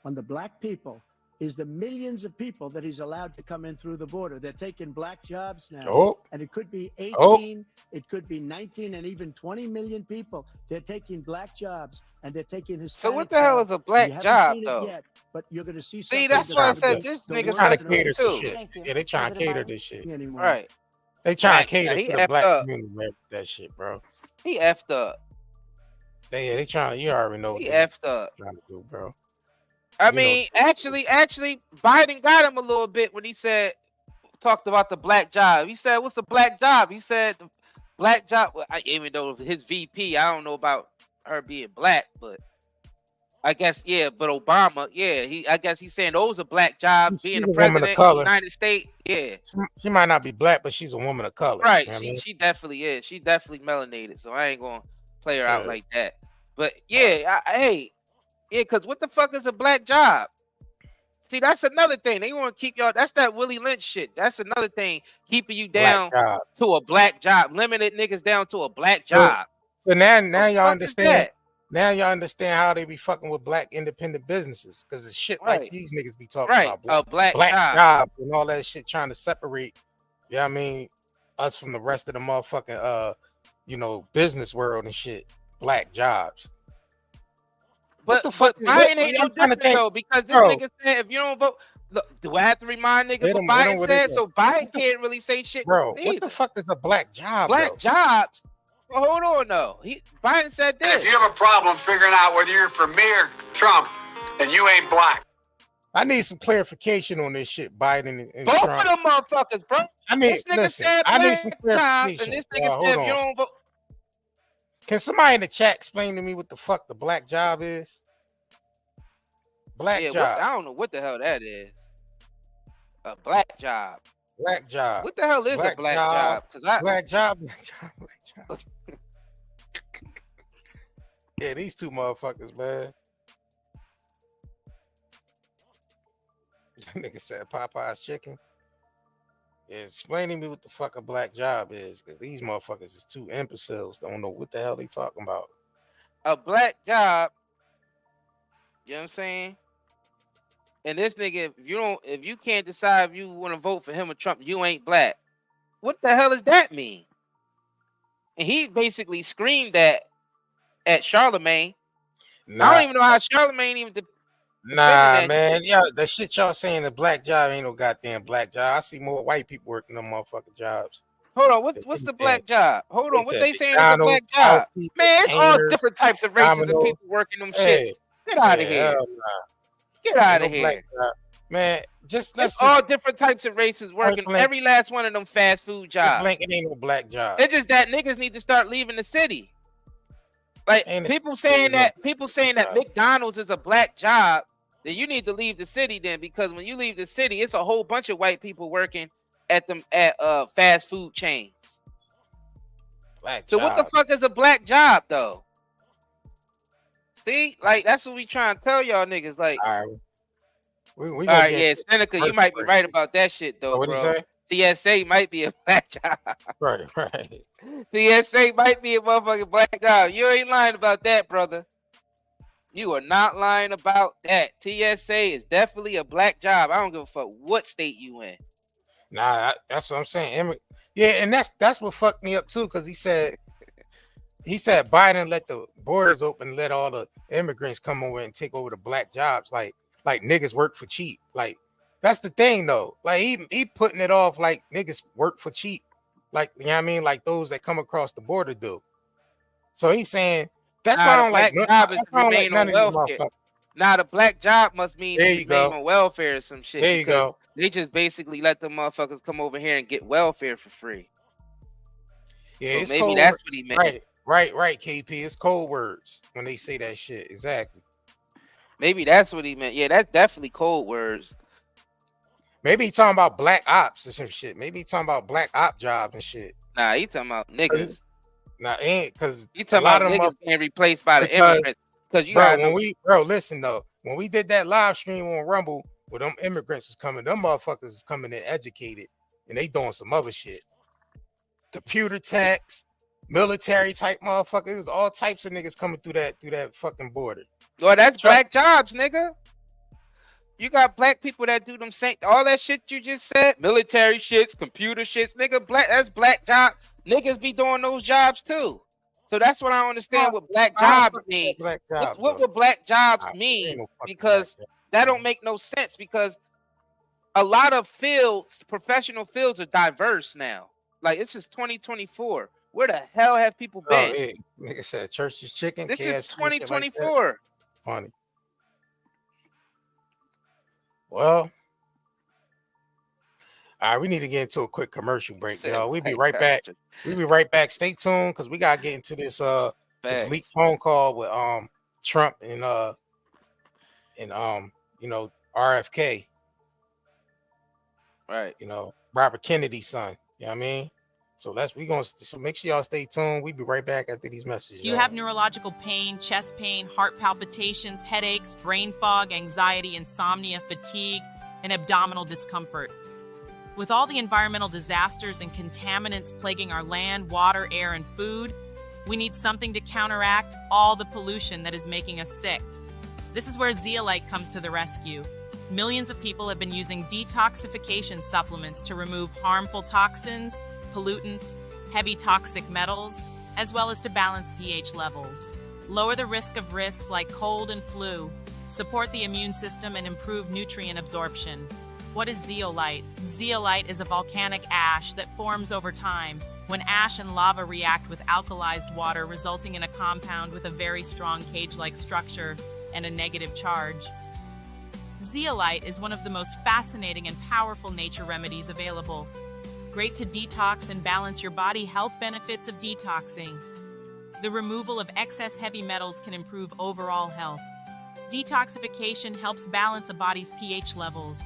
on the black people is the millions of people that he's allowed to come in through the border. They're taking black jobs now. And it could be 18, it could be 19, and even 20 million people. They're taking black jobs, and they're taking his. So what the hell is a black job, though? Yet, but you're going to see. See, that's why I said this nigga trying to cater to shit. Yeah, they trying to cater this shit. Right. They trying to cater to the black community, man. That shit, bro. He effed up. They trying to. You already know. He effed up. Trying to do, bro. I mean, actually, Biden got him a little bit when he talked about the black job. He said, "What's a black job?" He said, "The black job." Well, even though his VP, I don't know about her being black, but I guess, yeah, but Obama, yeah, I guess he's saying those are black jobs. Being She's the a woman of president of the color. United States, yeah. She might not be black, but she's a woman of color. Right. You know what I mean? She definitely is. She definitely melanated. So I ain't gonna play her out Yeah. like that. But yeah, hey, yeah, because what the fuck is a black job? See, that's another thing. They want to keep y'all. That's that Willie Lynch shit. That's another thing keeping you down to a black job, limited niggas down to a black job. So now What the y'all fuck is understand. that? Now y'all understand how they be fucking with black independent businesses, because it's shit like Right. these niggas be talking Right. about A black job. job and all that shit, trying to separate, you know what I mean, us from the rest of the motherfucking you know, business world and shit. Black jobs. But the fuck is- Biden ain't I'm no trying to different think, though, because this bro. nigga said if you don't vote, look, do I have to remind niggas Hit what 'em, hit 'em Biden with said? it, So Biden can't really say shit. Bro, what either. the fuck is a black job? Black though? jobs? Well, hold on though. Biden said And if this. you have a problem figuring out whether you're for me or Trump, and you ain't black. I need some clarification on this shit, Biden and Both Trump. of them motherfuckers, bro. I need, This nigga listen, said I need black some jobs, clarification. and this Yeah, nigga hold said if on. you don't vote. Can somebody in the chat explain to me what the fuck the black job is? Black Yeah, job. I don't know what the hell that is. A black job. Black job. What the hell is a black job? Because black job. Yeah, these two motherfuckers, man. Nigga said Popeye's chicken. Yeah, explain to me what the fuck a black job is, because these motherfuckers is two imbeciles. Don't know what the hell they talking about. a black job. You know what I'm saying? And this nigga, if you can't decide if you want to vote for him or Trump, you ain't black. What the hell does that mean? And he basically screamed at Charlemagne. I don't even know how Charlemagne even. Nah, man. Yeah, the shit y'all saying the black job ain't no goddamn black job. I see more white people working them motherfucking jobs. Hold on, what's the black job? Hold on, what they saying is a black McDonald's, job? housekeepers, Man, it's all painters, different types of races of Domino's. people working them Hey, shit. Get out of yeah, here. hell nah. Get out Ain't of no black here. job. Man, It's let's all different types of races working blank. every last one of them fast food jobs. blank, it ain't no black job. It's just that niggas need to start leaving the city. Like people saying that McDonald's is a black job, then you need to leave the city then, because when you leave the city, it's a whole bunch of white people working at fast food chains. Black so what the fuck is a black job though? See, like that's what we trying to tell y'all niggas. Like, all right, all right, yeah, Seneca, you might be right about that shit though, What'd he bro. TSA might be a black job. Right. TSA might be a motherfucking black job. You ain't lying about that, brother. You are not lying about that. TSA is definitely a black job. I don't give a fuck what state you in. Nah, that's what I'm saying. Yeah, and that's what fucked me up too, because he said Biden let the borders open, let all the immigrants come over and take over the black jobs, like niggas work for cheap. Like that's the thing though. Like he putting it off like niggas work for cheap, like you know what I mean, like those that come across the border do. So he's saying that's why I don't like none of these motherfuckers. Now the black job must mean There they you go. remain on welfare or some shit. There you go. They just basically let the motherfuckers come over here and get welfare for free. Yeah, so it's maybe cold that's word. what he meant. Right, KP. It's cold words when they say that shit. Exactly. Maybe that's what he meant. Yeah, that's definitely cold words. Maybe he talking about black ops or some shit. Maybe he talking about black op jobs and shit. Nah, he talking about niggas. Nah, ain't because he talking about niggas being replaced by the immigrants. Because you listen though, when we did that live stream on Rumble, where them immigrants was coming, them motherfuckers is coming in educated, and they doing some other shit. Computer techs, military type motherfuckers, all types of niggas coming through that fucking border. Well, that's black jobs, nigga. You got black people that do them same all that shit you just said, military shits, computer shits, nigga. That's black job. Niggas be doing those jobs too. So that's what I don't understand what black jobs mean. What would black jobs mean? Because that don't make no sense, because a lot of fields, professional fields, are diverse now. Like this is 2024. Where the hell have people been? Oh, yeah. Nigga said Church's Chicken. This KFC, is 2024. Like funny. Well, all right, we need to get into a quick commercial break, y'all. We'll be right back. We'll be right back. Stay tuned, because we gotta get into this leaked phone call with Trump and and RFK, Right. Robert Kennedy's son. You know what I mean? So so make sure y'all stay tuned. We'll be right back after these messages. Do you have neurological pain, chest pain, heart palpitations, headaches, brain fog, anxiety, insomnia, fatigue, and abdominal discomfort? With all the environmental disasters and contaminants plaguing our land, water, air, and food, we need something to counteract all the pollution that is making us sick. This is where ZEOLITE comes to the rescue. Millions of people have been using detoxification supplements to remove harmful toxins, pollutants, heavy toxic metals, as well as to balance pH levels. Lower the risk of risks like cold and flu, support the immune system, and improve nutrient absorption. What is zeolite? Zeolite is a volcanic ash that forms over time when ash and lava react with alkalized water, resulting in a compound with a very strong cage-like structure and a negative charge. Zeolite is one of the most fascinating and powerful nature remedies available. Great to detox and balance your body. Health benefits of detoxing. The removal of excess heavy metals can improve overall health. Detoxification helps balance a body's pH levels.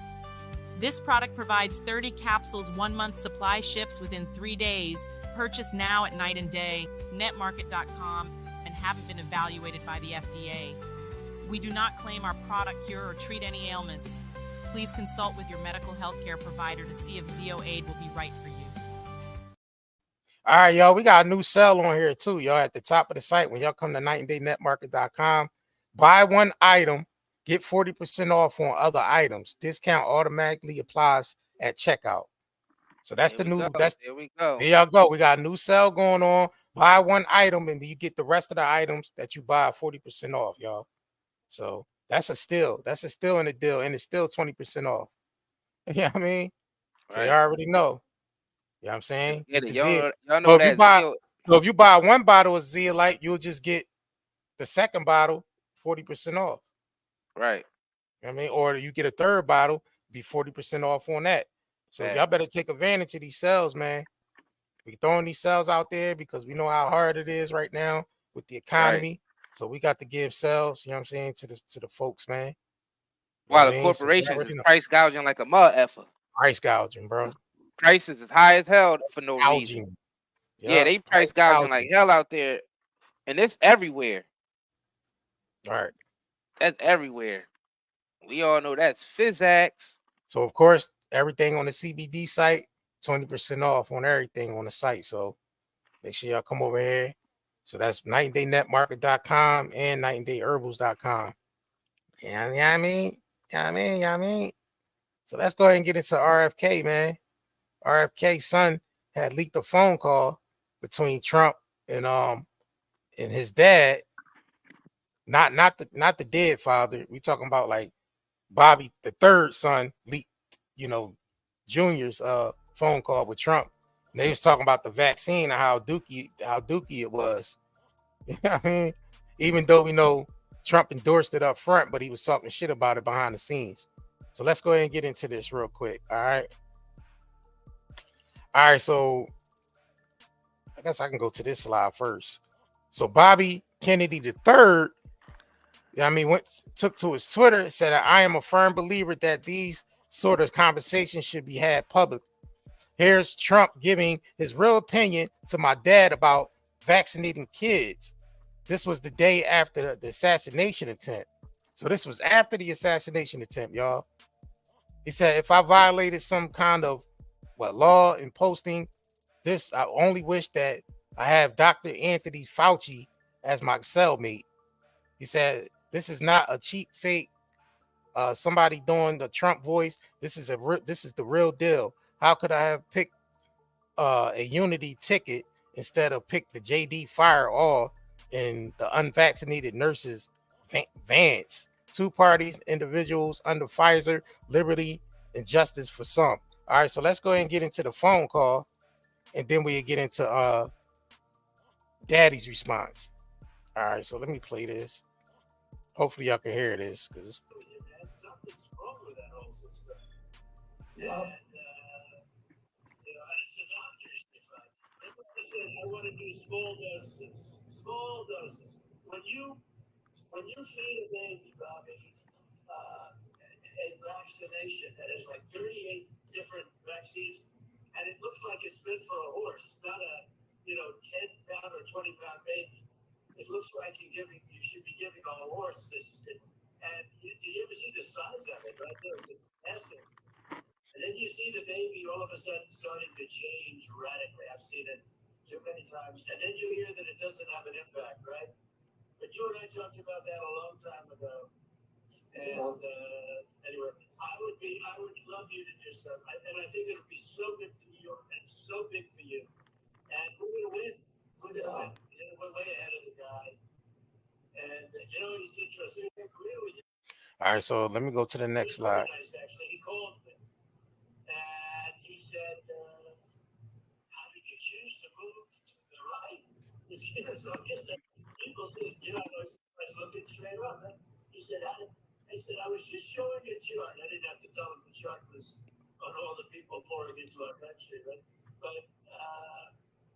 This product provides 30 capsules, 1 month supply, ships within 3 days. Purchase now at Night and Day, netmarket.com, and haven't been evaluated by the FDA. We do not claim our product cure or treat any ailments. Please consult with your medical healthcare provider to see if Zeo-Aid will be right for you. All right, y'all, we got a new sale on here too, y'all, at the top of the site. When y'all come to nightanddayNetmarket.com, buy one item, get 40% off on other items. Discount automatically applies at checkout. So that's There we go. There y'all go. We got a new sale going on. Buy one item and you get the rest of the items that you buy 40% off, y'all. So that's a steal. That's a steal in the deal, and it's still 20% off. You know what I mean? So you already know. You know what I'm saying? Y'all know So that if you buy one bottle of Zeolite, you'll just get the second bottle 40% off. Right. You know what I mean? Or you get a third bottle, be 40% off on that. So y'all better take advantage of these sales, man. We throwing these sales out there because we know how hard it is right now with the economy. Right. So we got to give sales, you know what I'm saying, to the folks, man. While the corporations is price gouging like a mud effer. Price gouging, bro. Prices is high as hell for no reason. Yeah, they price gouging like hell out there. And it's everywhere. All right. That's everywhere. We all know that's Physax. So of course, everything on the CBD site, 20% off on everything on the site. So make sure y'all come over here. So that's nightanddayNetmarket.com and nightanddayherbals.com. Yeah, you know what I mean? Yeah, I mean. So let's go ahead and get into RFK, man. RFK's son had leaked a phone call between Trump and his dad. Not the dead father. We talking about like Bobby, the third son, leaked, Junior's phone call with Trump. And they was talking about the vaccine and how dookie it was. You know what I mean? Even though we know Trump endorsed it up front, but he was talking shit about it behind the scenes. So let's go ahead and get into this real quick. All right. So I guess I can go to this slide first. So Bobby Kennedy III, took to his Twitter and said, I am a firm believer that these sort of conversations should be had public. Here's Trump giving his real opinion to my dad about vaccinating kids. This was the day after the assassination attempt. So this was after the assassination attempt, y'all. He said, if I violated some kind of law in posting this, I only wish that I have Dr. Anthony Fauci as my cellmate. He said, this is not a cheap fake. Somebody doing the Trump voice. This is the real deal. How could I have picked a unity ticket instead of picked the JD Fireall and the unvaccinated nurses Vance? Two parties, individuals under Pfizer, liberty and justice for some. All right, so let's go ahead and get into the phone call, and then we get into Daddy's response. All right, so let me play this. Hopefully y'all can hear this because something's wrong with that whole system. Yeah. And it's the doctors. It's like, said, I want to do small doses. Small doses. When you feed a baby, Bobby, Assassination, and it's like 38 different vaccines, and it looks like it's meant for a horse, not a 10-pound or 20-pound baby. It looks like you should be giving a horse this. And do you ever see the size of it? Right there, it's massive. And then you see the baby all of a sudden starting to change radically. I've seen it too many times. And then you hear that it doesn't have an impact, right? But you and I talked about that a long time ago. And anyway, I would love you to do something. And I think it would be so good for you and so big for you. And we're going to win. We're going to win. We're way ahead of the guy. And he's interesting. I agree with you. All right, so let me go to the next slide. Nice, actually. He called me and he said, how did you choose to move to the right? So I'm just saying, people say, I was looking straight up. He said, I said, I was just showing a chart. I didn't have to tell him the chart was on all the people pouring into our country, right? But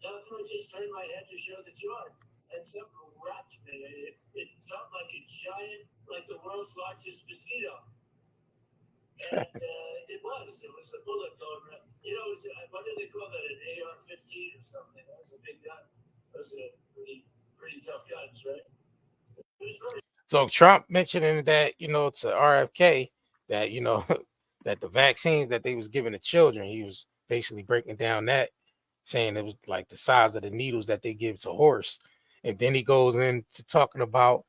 I just turned my head to show the chart. And something wrapped me. It felt like a giant, like the world's largest mosquito. And it was a bullet going around. What do they call that? An AR-15 or something? That was a big gun. Those are pretty tough guns, right? It was very. So Trump mentioning that, to RFK that, that the vaccines that they was giving to children, he was basically breaking down that, saying it was like the size of the needles that they give to horse. And then he goes into talking about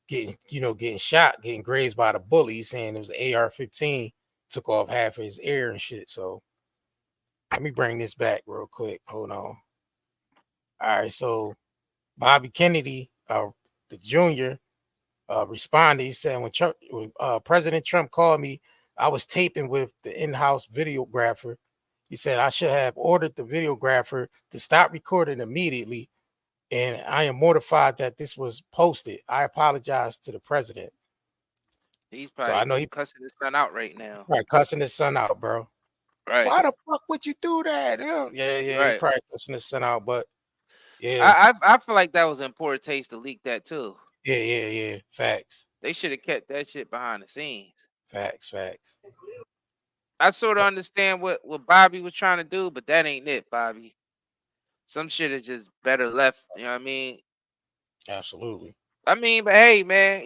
getting shot, getting grazed by the bully, saying it was AR-15, took off half of his ear and shit. So let me bring this back real quick. Hold on. All right, so Bobby Kennedy, the junior, responded. He said, when President Trump called me, I was taping with the in-house videographer. He said, I should have ordered the videographer to stop recording immediately. And I am mortified that this was posted. I apologize to the president. He's probably cussing his son out right now. Right, cussing his son out, bro. Right. Why the fuck would you do that? Yeah, right. He probably cussing his son out, but yeah. I feel like that was in poor taste to leak that too. Yeah. Facts. They should have kept that shit behind the scenes. Facts. I sort of understand what Bobby was trying to do, but that ain't it, Bobby. Some shit is just better left. You know what I mean? Absolutely. I mean, but hey, man,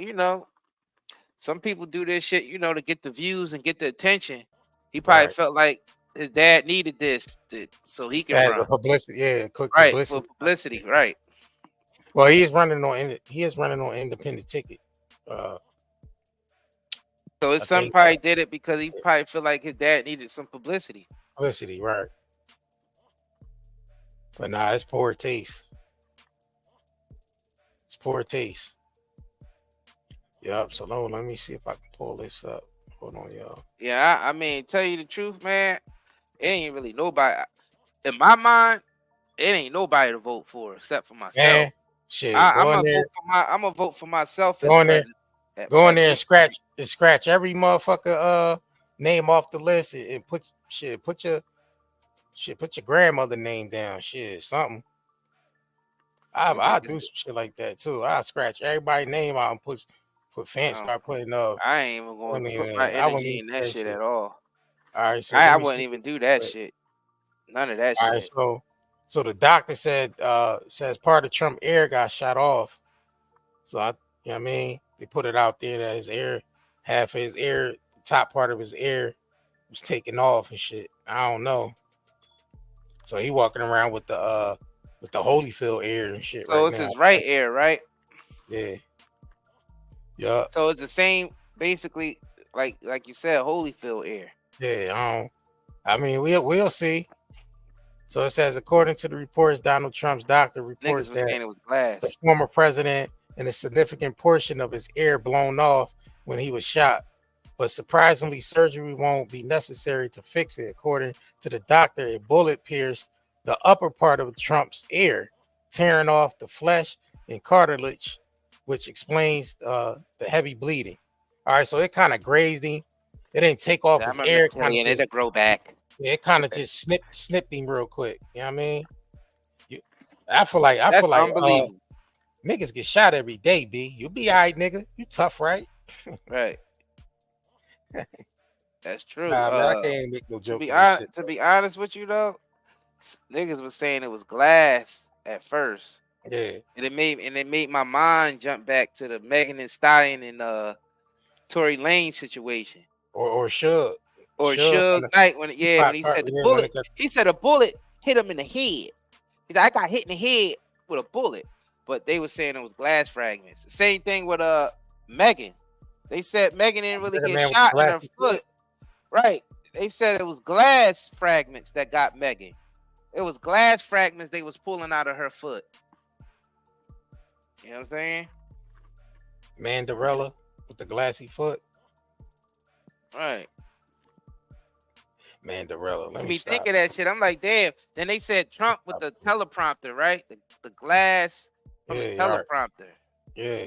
some people do this shit, to get the views and get the attention. He probably felt like his dad needed this so he can run. A publicity, quick right, publicity. For publicity, right. Well, he is running on independent ticket. So his son probably did it because he probably feel like his dad needed some publicity. Publicity, right. But nah, it's poor taste. It's poor taste. Yep. So let me see if I can pull this up. Hold on, y'all. Yeah, I mean, tell you the truth, man, it ain't really nobody. In my mind, it ain't nobody to vote for except for myself. Man, shit. I'm gonna vote for myself. Go in there and scratch every motherfucker name off the list and put your grandmother name down. Shit, something. I do some shit like that too. I scratch everybody's name out and put start putting up. I ain't even going to put my energy in that shit at all. All right, so I wouldn't even do that shit. None of that shit. All right, so the doctor said says part of Trump ear got shot off. So you know what I mean, they put it out there that his ear, half of his ear, the top part of his ear was taken off and shit. I don't know. So he walking around with the Holyfield ear and shit. So it's his right ear, right? Yeah. Yeah. So it's the same, basically, like you said, Holyfield ear. Yeah. I mean, we'll see. So it says, according to the reports, Donald Trump's doctor reports that it was glass. The former president and a significant portion of his ear blown off when he was shot. But surprisingly, surgery won't be necessary to fix it. According to the doctor, a bullet pierced the upper part of Trump's ear, tearing off the flesh and cartilage, which explains the heavy bleeding. All right, so it kind of grazed him. It didn't take off his ear. And it'll grow back. Yeah, it kind of just snipped him real quick. You know what I mean? I feel like niggas get shot every day, B. You be all right, nigga. You tough, right? Right. That's true. Nah, man, I can't make no joke on this shit. To be honest with you though, niggas was saying it was glass at first. Yeah. And it made my mind jump back to the Megan Thee Stallion and Tory Lanez situation. Or Suge. Or Suge Knight when he said the bullet. He said a bullet hit him in the head. He said, I got hit in the head with a bullet. But they were saying it was glass fragments. The same thing with Megan. They said Megan didn't really get shot in her foot. Right. They said it was glass fragments that got Megan. It was glass fragments they was pulling out of her foot. You know what I'm saying? Mandarella with the glassy foot. Right. Mandarella. Let me me think of that shit. I'm like, damn. Then they said Trump with the teleprompter, right? The glass from the teleprompter. Yeah.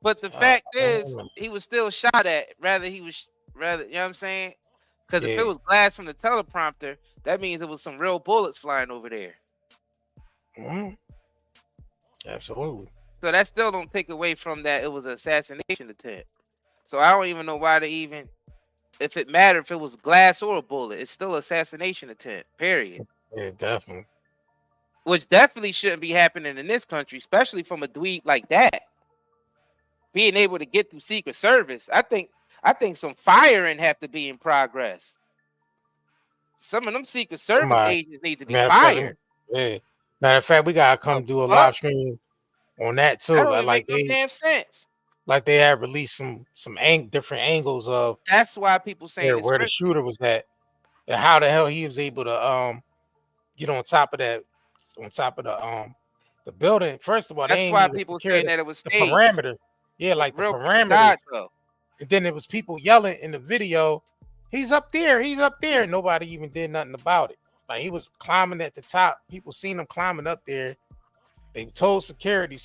But the fact is, he was still shot at. You know what I'm saying? Because if it was glass from the teleprompter, that means it was some real bullets flying over there. Mm-hmm. Absolutely. So that still don't take away from that it was an assassination attempt. So I don't even know why they even, if it mattered if it was glass or a bullet, it's still assassination attempt, period. Yeah, definitely. Which definitely shouldn't be happening in this country, especially from a dweeb like that. Being able to get through Secret Service, I think some firing have to be in progress. Some of them Secret Service agents need to be fired. Yeah. Matter of fact, we gotta come do a live stream on that too. That don't make no damn sense. Like they have released some different angles of. That's why people saying where the shooter was at, and how the hell he was able to get on top of that, the building. First of all, that's why people saying that it was the staged. parameters. Yeah, like the parameters. God, and then it was people yelling in the video, he's up there, he's up there. Nobody even did nothing about it. Like he was climbing at the top. People seen him climbing up there. They told security.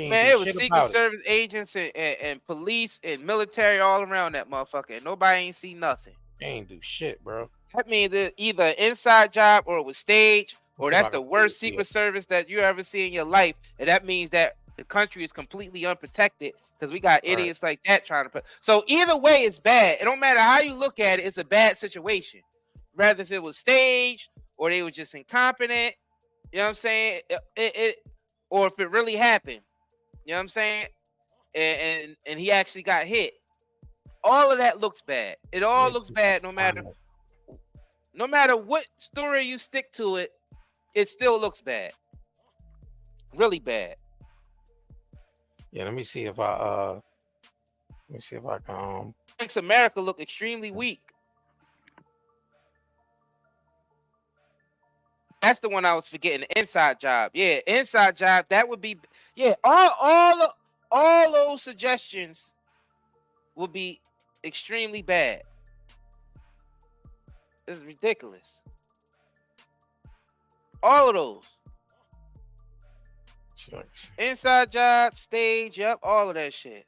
Man, it was Secret Service agents and police and military all around that motherfucker. And nobody ain't see nothing. They ain't do shit, bro. That means either an inside job or it was staged, or that's the worst Secret Service that you ever see in your life. And that means that the country is completely unprotected because we got idiots like that trying to put. So either way, it's bad. It don't matter how you look at it. It's a bad situation. Rather if it was staged or they were just incompetent, you know what I'm saying? Or if it really happened, you know what I'm saying? And he actually got hit. All of that looks bad. It all looks bad no matter what story you stick to it, it still looks bad. Really bad. Yeah, let me see if I can makes America look extremely weak. That's the one I was forgetting. The inside job. Yeah, inside job. That would be all those suggestions would be extremely bad. This is ridiculous. All of those. Inside job, stage, yep, all of that shit.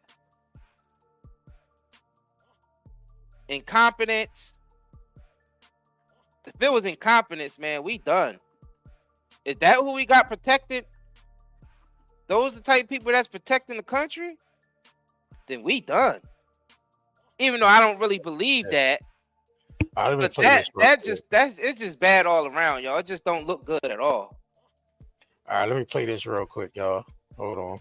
Incompetence. If it was incompetence, man, we done. Is that who we got protected? Those the type of people that's protecting the country? Then we done. Even though I don't really believe that. But it's just bad all around, y'all. It just don't look good at all. All right, let me play this real quick, y'all. Hold on.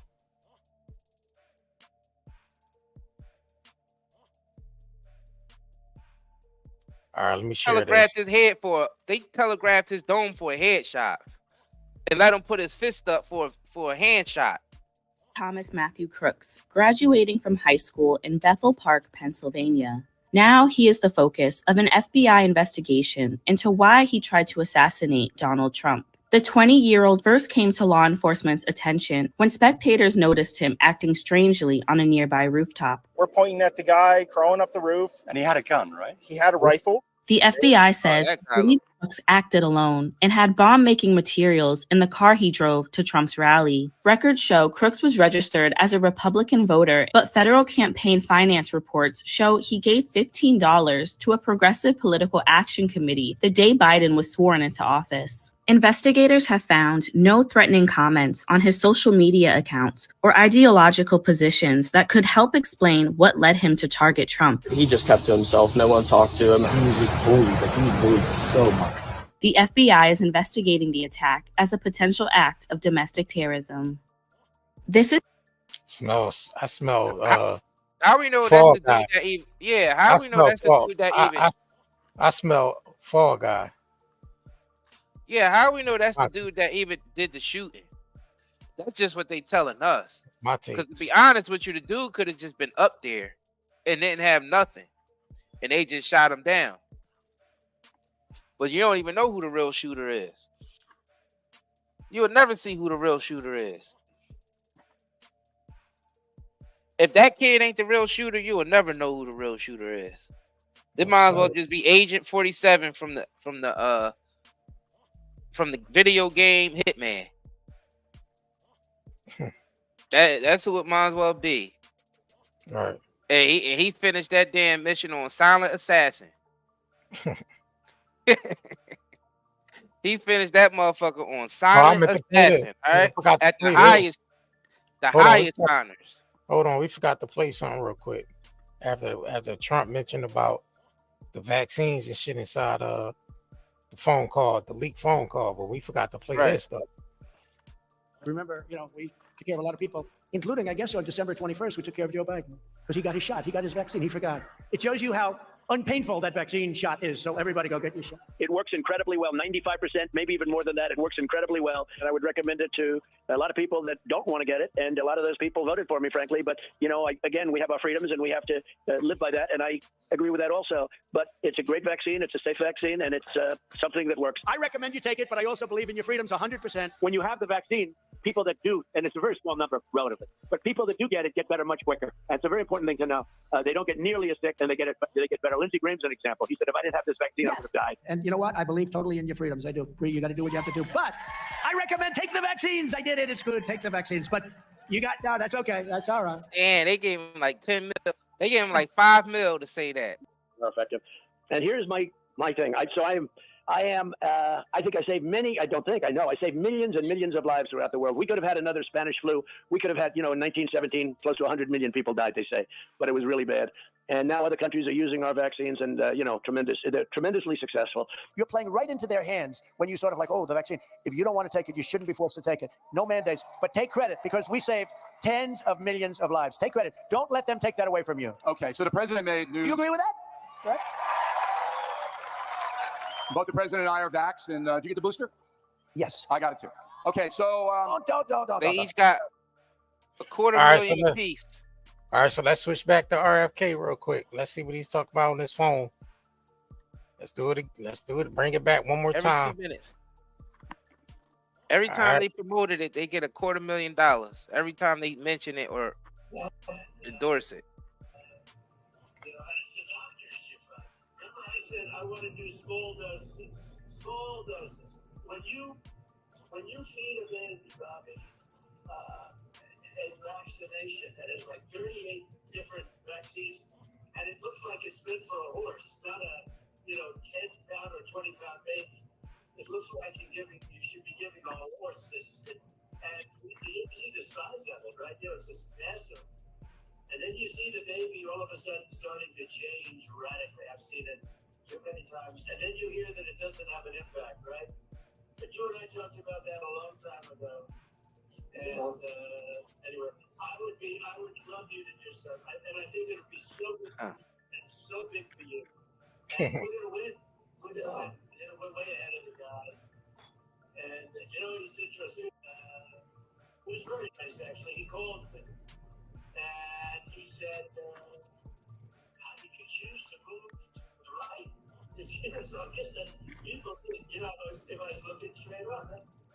All right, let me share this. They telegraphed his dome for a headshot. And let him put his fist up for a hand shot. Thomas Matthew Crooks, graduating from high school in Bethel Park, Pennsylvania. Now he is the focus of an FBI investigation into why he tried to assassinate Donald Trump. The 20-year-old first came to law enforcement's attention when spectators noticed him acting strangely on a nearby rooftop. We're pointing at the guy crawling up the roof. And he had a gun, right? He had a rifle. The FBI says Willie Lynch acted alone and had bomb-making materials in the car he drove to Trump's rally. Records show Crooks was registered as a Republican voter, but federal campaign finance reports show he gave $15 to a progressive political action committee the day Biden was sworn into office. Investigators have found no threatening comments on his social media accounts or ideological positions that could help explain what led him to target Trump. He just kept to himself. No one talked to him. He was bullied. He was bullied so much. The FBI is investigating the attack as a potential act of domestic terrorism. This is I smell how we know Fall that's the Guy. dude that even how we know that's the dude that even I smell Fall Guy. how we know that's the dude that even did the shooting. That's just what they telling us. My take. Because to be honest with you, the dude could have just been up there and didn't have nothing, and they just shot him down. But you don't even know who the real shooter is. You will never see who the real shooter is. If that kid ain't the real shooter, you will never know who the real shooter is. It might as well just be Agent 47 from the video game Hitman. That's who it might as well be. Right. And he finished that damn mission on Silent Assassin. He finished that motherfucker on Silent Assassin. All right, at the highest honors. Hold on, we forgot to play something real quick. After Trump mentioned about the vaccines and shit inside the phone call, the leaked phone call, but we forgot to play this stuff. Remember, we took care of a lot of people, including, I guess, on December 21st, we took care of Joe Biden because he got his shot. He got his vaccine. He forgot. It shows you how unpainful that vaccine shot is. So everybody go get your shot. It works incredibly well, 95%, maybe even more than that. It works incredibly well. And I would recommend it to a lot of people that don't want to get it. And a lot of those people voted for me, frankly. But, again, we have our freedoms and we have to live by that. And I agree with that also. But it's a great vaccine. It's a safe vaccine. And it's something that works. I recommend you take it, but I also believe in your freedoms 100%. When you have the vaccine, people that do, and it's a very small number relatively, but people that do get it get better much quicker. And it's a very important thing to know. They don't get nearly as sick and they get better. Lindsey Graham's an example. He said, if I didn't have this vaccine, I would have died. And you know what? I believe totally in your freedoms. I do. You got to do what you have to do. But I recommend take the vaccines. I did it. It's good. Take the vaccines. But no, that's okay. That's all right. And they gave him like 10 mil. They gave him like 5 mil to say that. Effective. And here's my thing. I think I saved many. I know. I saved millions and millions of lives throughout the world. We could have had another Spanish flu. We could have had, in 1917, close to 100 million people died, they say. But it was really bad. And now other countries are using our vaccines and, they're tremendously successful. You're playing right into their hands when you sort of like, the vaccine. If you don't want to take it, you shouldn't be forced to take it. No mandates. But take credit because we saved tens of millions of lives. Take credit. Don't let them take that away from you. Okay, so the president made news. Do you agree with that? Right? Both the president and I are vaxxed, and did you get the booster? Yes. I got it too. Okay, so... They each got a $250,000 apiece. All right, so let's switch back to RFK real quick. Let's see what he's talking about on his phone. Let's do it. Bring it back one more time. 2 minutes. Every time they promoted it, they get a $250,000. Every time they mention it or endorse it. I said I want to do small doses. Small doses. When you feed a baby, Bobby, a vaccination that is like 38 different vaccines, and it looks like it's meant for a horse, not a 10-pound or 20-pound baby. It looks like you should be giving a horse this, and you see the size of it, right? It's just massive. And then you see the baby all of a sudden starting to change radically. I've seen it too many times. And then you hear that it doesn't have an impact, right? But you and I talked about that a long time ago. And anyway, I would love you to do something. And I think it would be so good for you and so big for you. And we're going to win. We're going to win. We're way ahead of the guy. And it's interesting. It was very nice, actually. He called me. And he said, how did you choose to move to the right? So I guess that people said, if I was looking straight on,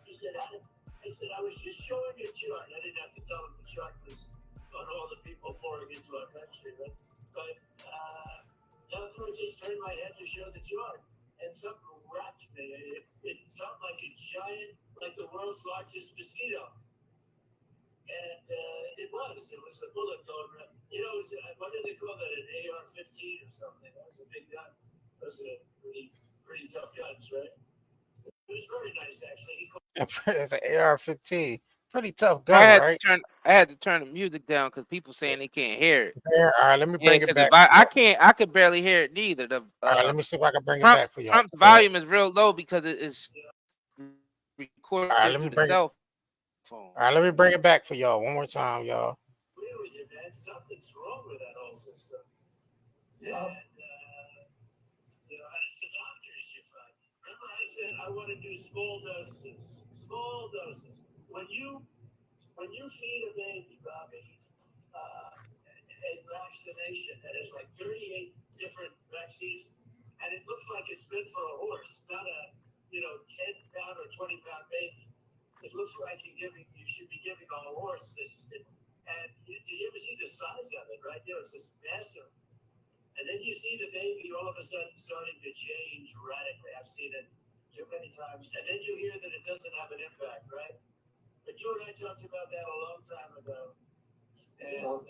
he said, I said, I was just showing you a chart. I didn't have to tell him the chart was on all the people pouring into our country. But I just turned my head to show the chart. And something wrapped me. It felt like a giant, like the world's largest mosquito. And it was a bullet going around. What do they call that? An AR-15 or something? That was a big gun. Those are pretty tough guns, right? was very nice, actually. It's an AR-15. Pretty tough I gun, had right? I had to turn the music down because people saying they can't hear it. Yeah, all right, let me Yeah, bring it because if back. I could barely hear it neither. The All right, let me see if I can bring it back for y'all. Trump's volume is real low because it is recorded All right, let me through the bring it. cell phone. All right, let me bring it back for y'all one more time, y'all. Agree with you, man. Something's wrong with that whole system. And, and it's the doctors you find. Remember I said I want to do small doses. Small doses. When you feed a baby, Bobby, a vaccination that has like 38 different vaccines, and it looks like it's meant for a horse, not a 10-pound or 20-pound baby. It looks like you should be giving a horse this. And do you ever see the size of it, right? It's just massive. And then you see the baby all of a sudden starting to change radically. I've seen it too many times. And then you hear that it doesn't have an impact, right? But you and I talked about that a long time ago. And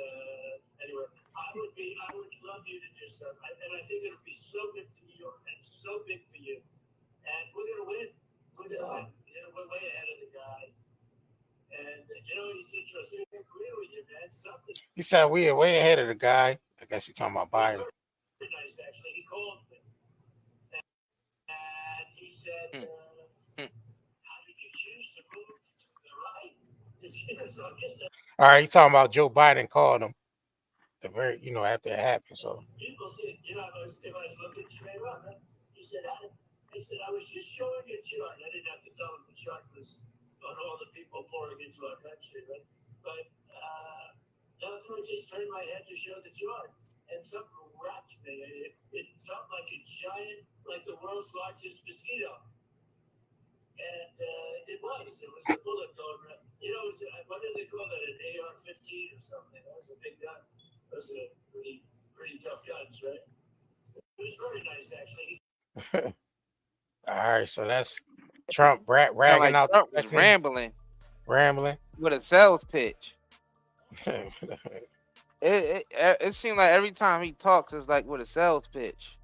anyway, I would love you to do something. And I think it would be so good for you and so big for you. And we're going to win. We're going to win. We're way ahead of the guy. And he's interesting. I agree with you, man. Something. He said we are way ahead of the guy. I guess he's talking about Biden. Very nice, actually. He called me. And he said, how did you choose to move to the right? So I guess All right, he's talking about Joe Biden called him the very, after it happened. So people said, if I was looking straight up, he said, I was just showing a chart. I didn't have to tell him the chart was on all the people pouring into our country, right? But I just turned my head to show the chart, and something wrapped me. It felt like a giant, like the world's largest mosquito. And it was a bullet going around. What do they call that? An AR-15 or something? That was a big gun. Those are pretty tough guns, right? It was very nice, actually. all right, so that's Trump ragging out. Trump was rambling with a sales pitch. It seemed like every time he talks, it's like with a sales pitch.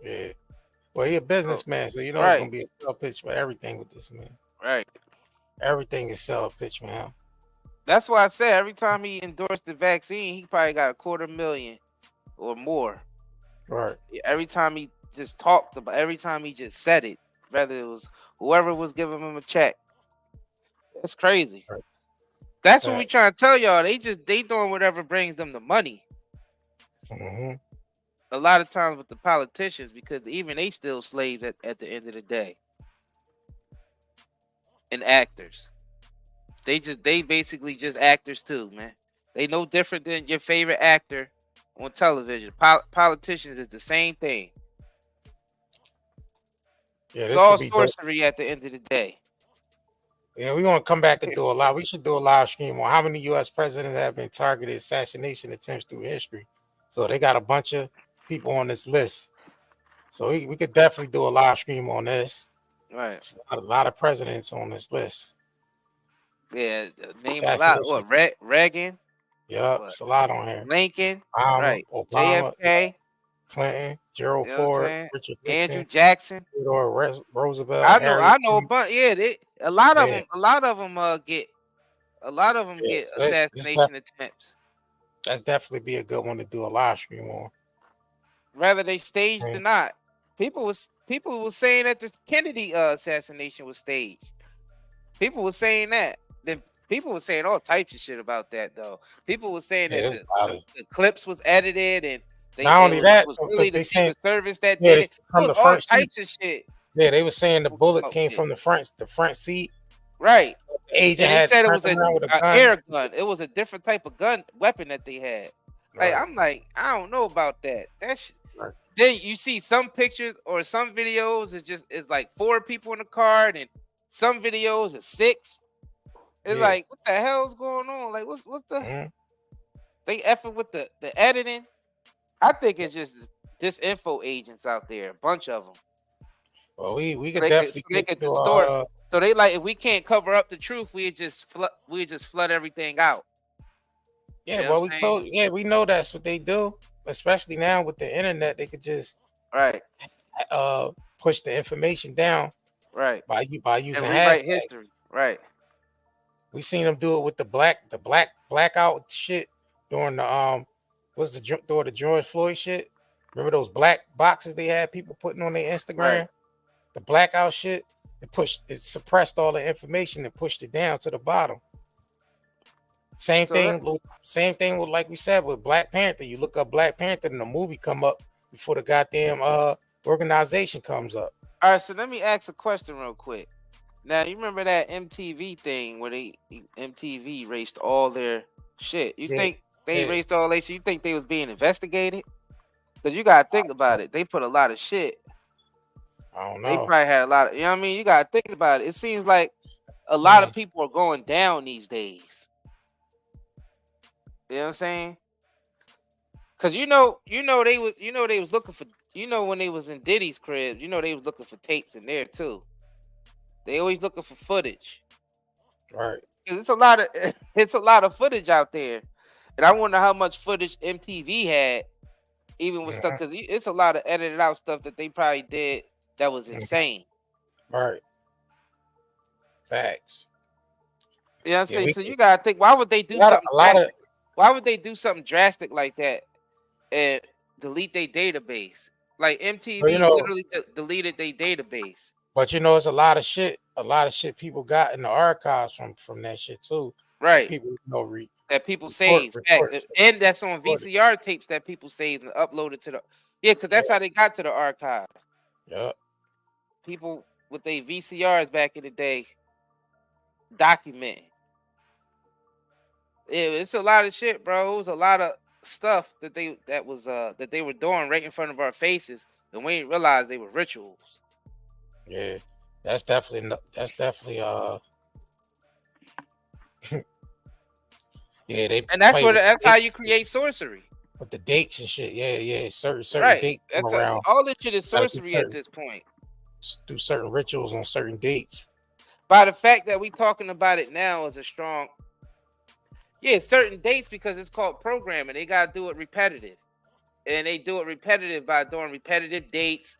Yeah. Well, he's a businessman, so it's gonna be a sell pitch for everything with this man. Right. Everything is sell pitch, man. That's why I said every time he endorsed the vaccine, he probably got $250,000 or more. Right. Every time he just talked about, every time he just said it, whether it was whoever was giving him a check. That's crazy. Right. That's what we trying to tell y'all. They doing whatever brings them the money. Mm-hmm. A lot of times with the politicians, because even they still slaves at the end of the day. And actors. They basically just actors too, man. They no different than your favorite actor on television. Politicians is the same thing. Yeah, it's all sorcery at the end of the day. Yeah, we're gonna come back and do a lot. We should do a live stream on how many U.S. presidents have been targeted assassination attempts through history. So they got a bunch of people on this list. So we could definitely do a live stream on this. Right. A lot of presidents on this list. Yeah, name a lot. What, Reagan? Yep, it's a lot on here. Lincoln, right? Obama, JFK, Clinton, Gerald Ford, Richard Nixon, Andrew Jackson, Theodore Roosevelt. I know a bunch. Yeah, a lot of them get assassination attempts. That's definitely be a good one to do a live stream on. Whether they staged or not. People was saying that the Kennedy assassination was staged. People were saying that. Then people were saying all types of shit about that, though. People were saying that the clips was edited, and not only that, was really the Secret Service that did did it. From It the was all front types of shit. Yeah, they were saying the bullet came from the front seat. Right. The agent and had said it was an air gun. It was a different type of weapon that they had. Like I'm like, I don't know about that. That's then you see some pictures or some videos. It's like 4 people in the car, and some videos is 6. It's like, what the hell's going on? Like, what's the they effing with the editing? I think it's just disinfo agents out there, a bunch of them. Well, we could definitely distort. So they like, if we can't cover up the truth, we just flood everything out. Yeah, you know we know that's what they do. Especially now with the internet, they could just push the information down Right. by using And rewrite hashtags. history. Right. We seen them do it with the blackout shit during the during the George Floyd shit. Remember those black boxes they had people putting on their Instagram? Right. The blackout shit. It suppressed all the information and pushed it down to the bottom. Same thing with, like we said, with Black Panther. You look up Black Panther and the movie come up before the goddamn organization comes up. All right, so let me ask a question real quick. Now, you remember that MTV thing where MTV erased all their shit? You think they erased all their shit? You think they was being investigated? Because you gotta think about it. They put a lot of shit. I don't know. They probably had a lot of, you know what I mean? You gotta think about it. It seems like a lot of people are going down these days. You know what I'm saying? Cause they was looking for, when they was in Diddy's crib, they was looking for tapes in there too. They always looking for footage. Right. It's a lot of footage out there. And I wonder how much footage MTV had, even with stuff, because it's a lot of edited out stuff that they probably did that was insane. Right. Facts. You know what I'm saying? So you gotta think, why would they do something drastic? Why would they do something drastic like that and delete their database? Like MTV literally deleted their database. But it's a lot of shit people got in the archives from that shit too. Right. People that people saved. And that's on VCR tapes that people saved and uploaded to the because that's how they got to the archives. Yeah. People with their VCRs back in the day documenting. It's a lot of shit, bro. It was a lot of stuff that they were doing right in front of our faces, and we didn't realize they were rituals. Yeah, that's definitely yeah, and that's how you create sorcery. With the dates and shit. Yeah, certain right. dates That's come around. All this shit is sorcery at this point. Do certain rituals on certain dates. By the fact that we talking about it now is a strong certain dates, because it's called programming. They gotta do it repetitive. And they do it repetitive by doing repetitive dates.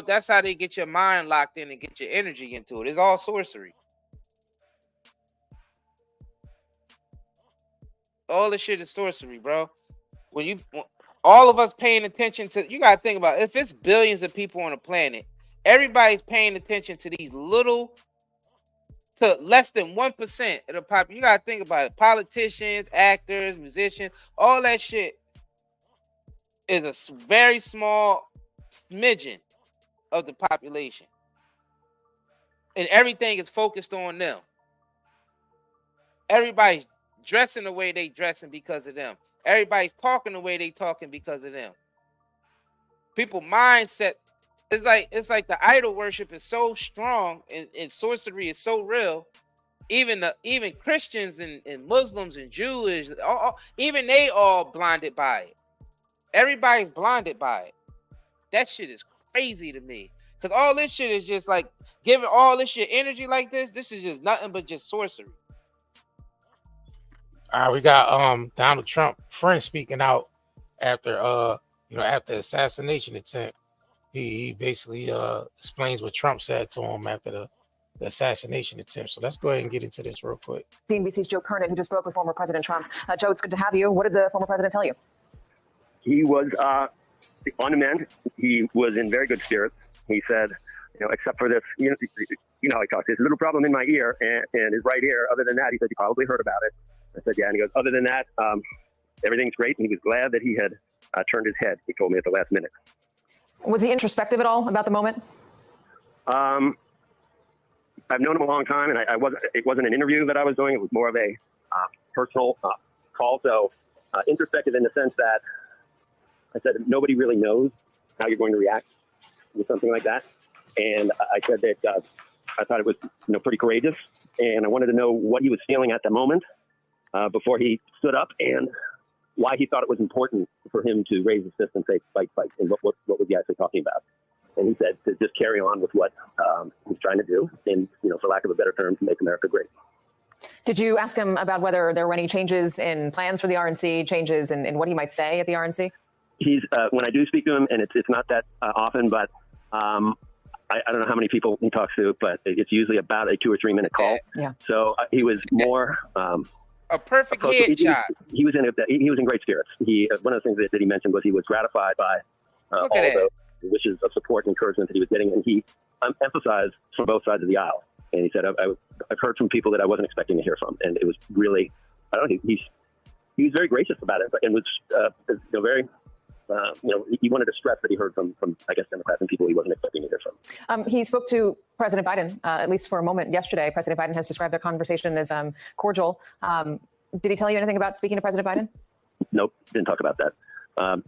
That's how they get your mind locked in and get your energy into it. It's all sorcery. All this shit is sorcery, bro. All of us paying attention to, you gotta think about it. If it's billions of people on the planet, everybody's paying attention to these to less than 1% of the population. You gotta think about it. Politicians, actors, musicians, all that shit is a very small smidgen of the population, and everything is focused on them. Everybody's dressing the way they dressing because of them. Everybody's talking the way they talking because of them. People mindset, it's like the idol worship is so strong, and sorcery is so real. Even Christians and Muslims and Jewish, even they all blinded by it. Everybody's blinded by it. That shit is crazy to me. Because all this shit is just like giving all this shit energy like this. This is just nothing but just sorcery. All right, we got Donald Trump friend speaking out after after the assassination attempt. He basically explains what Trump said to him after the assassination attempt. So let's go ahead and get into this real quick. CNBC's Joe Kernan, who just spoke with former President Trump. Joe, it's good to have you. What did the former president tell you? He was on the mend. He was in very good spirits. He said, except for this, you know how he talks, this little problem in my ear and his right ear. Other than that, he said, you probably heard about it. I said, yeah. And he goes, other than that, everything's great. And he was glad that he had turned his head. He told me at the last minute. Was he introspective at all about the moment? I've known him a long time, and it wasn't an interview that I was doing. It was more of a personal call. So introspective in the sense that I said, nobody really knows how you're going to react with something like that. And I said that I thought it was pretty courageous, and I wanted to know what he was feeling at the moment before he stood up, and why he thought it was important for him to raise his fist and say, fight, and what was he actually talking about. And he said to just carry on with what he's trying to do, and, for lack of a better term, to make America great. Did you ask him about whether there were any changes in plans for the RNC, changes in what he might say at the RNC? He's when I do speak to him, and it's not that often, but I I don't know how many people he talks to, but it's usually about a 2 or 3 minute call. Yeah. So he was more a perfect headshot. He was in great spirits. One of the things that he mentioned was he was gratified by all the wishes of support and encouragement that he was getting, and he emphasized from both sides of the aisle. And he said, I've heard from people that I wasn't expecting to hear from, and it was really, I don't know, he was very gracious about it, and was very. He wanted to stress that he heard from I guess, Democrats and people he wasn't expecting to hear from. He spoke to President Biden, at least for a moment yesterday. President Biden has described their conversation as cordial. Did he tell you anything about speaking to President Biden? Nope, didn't talk about that. Like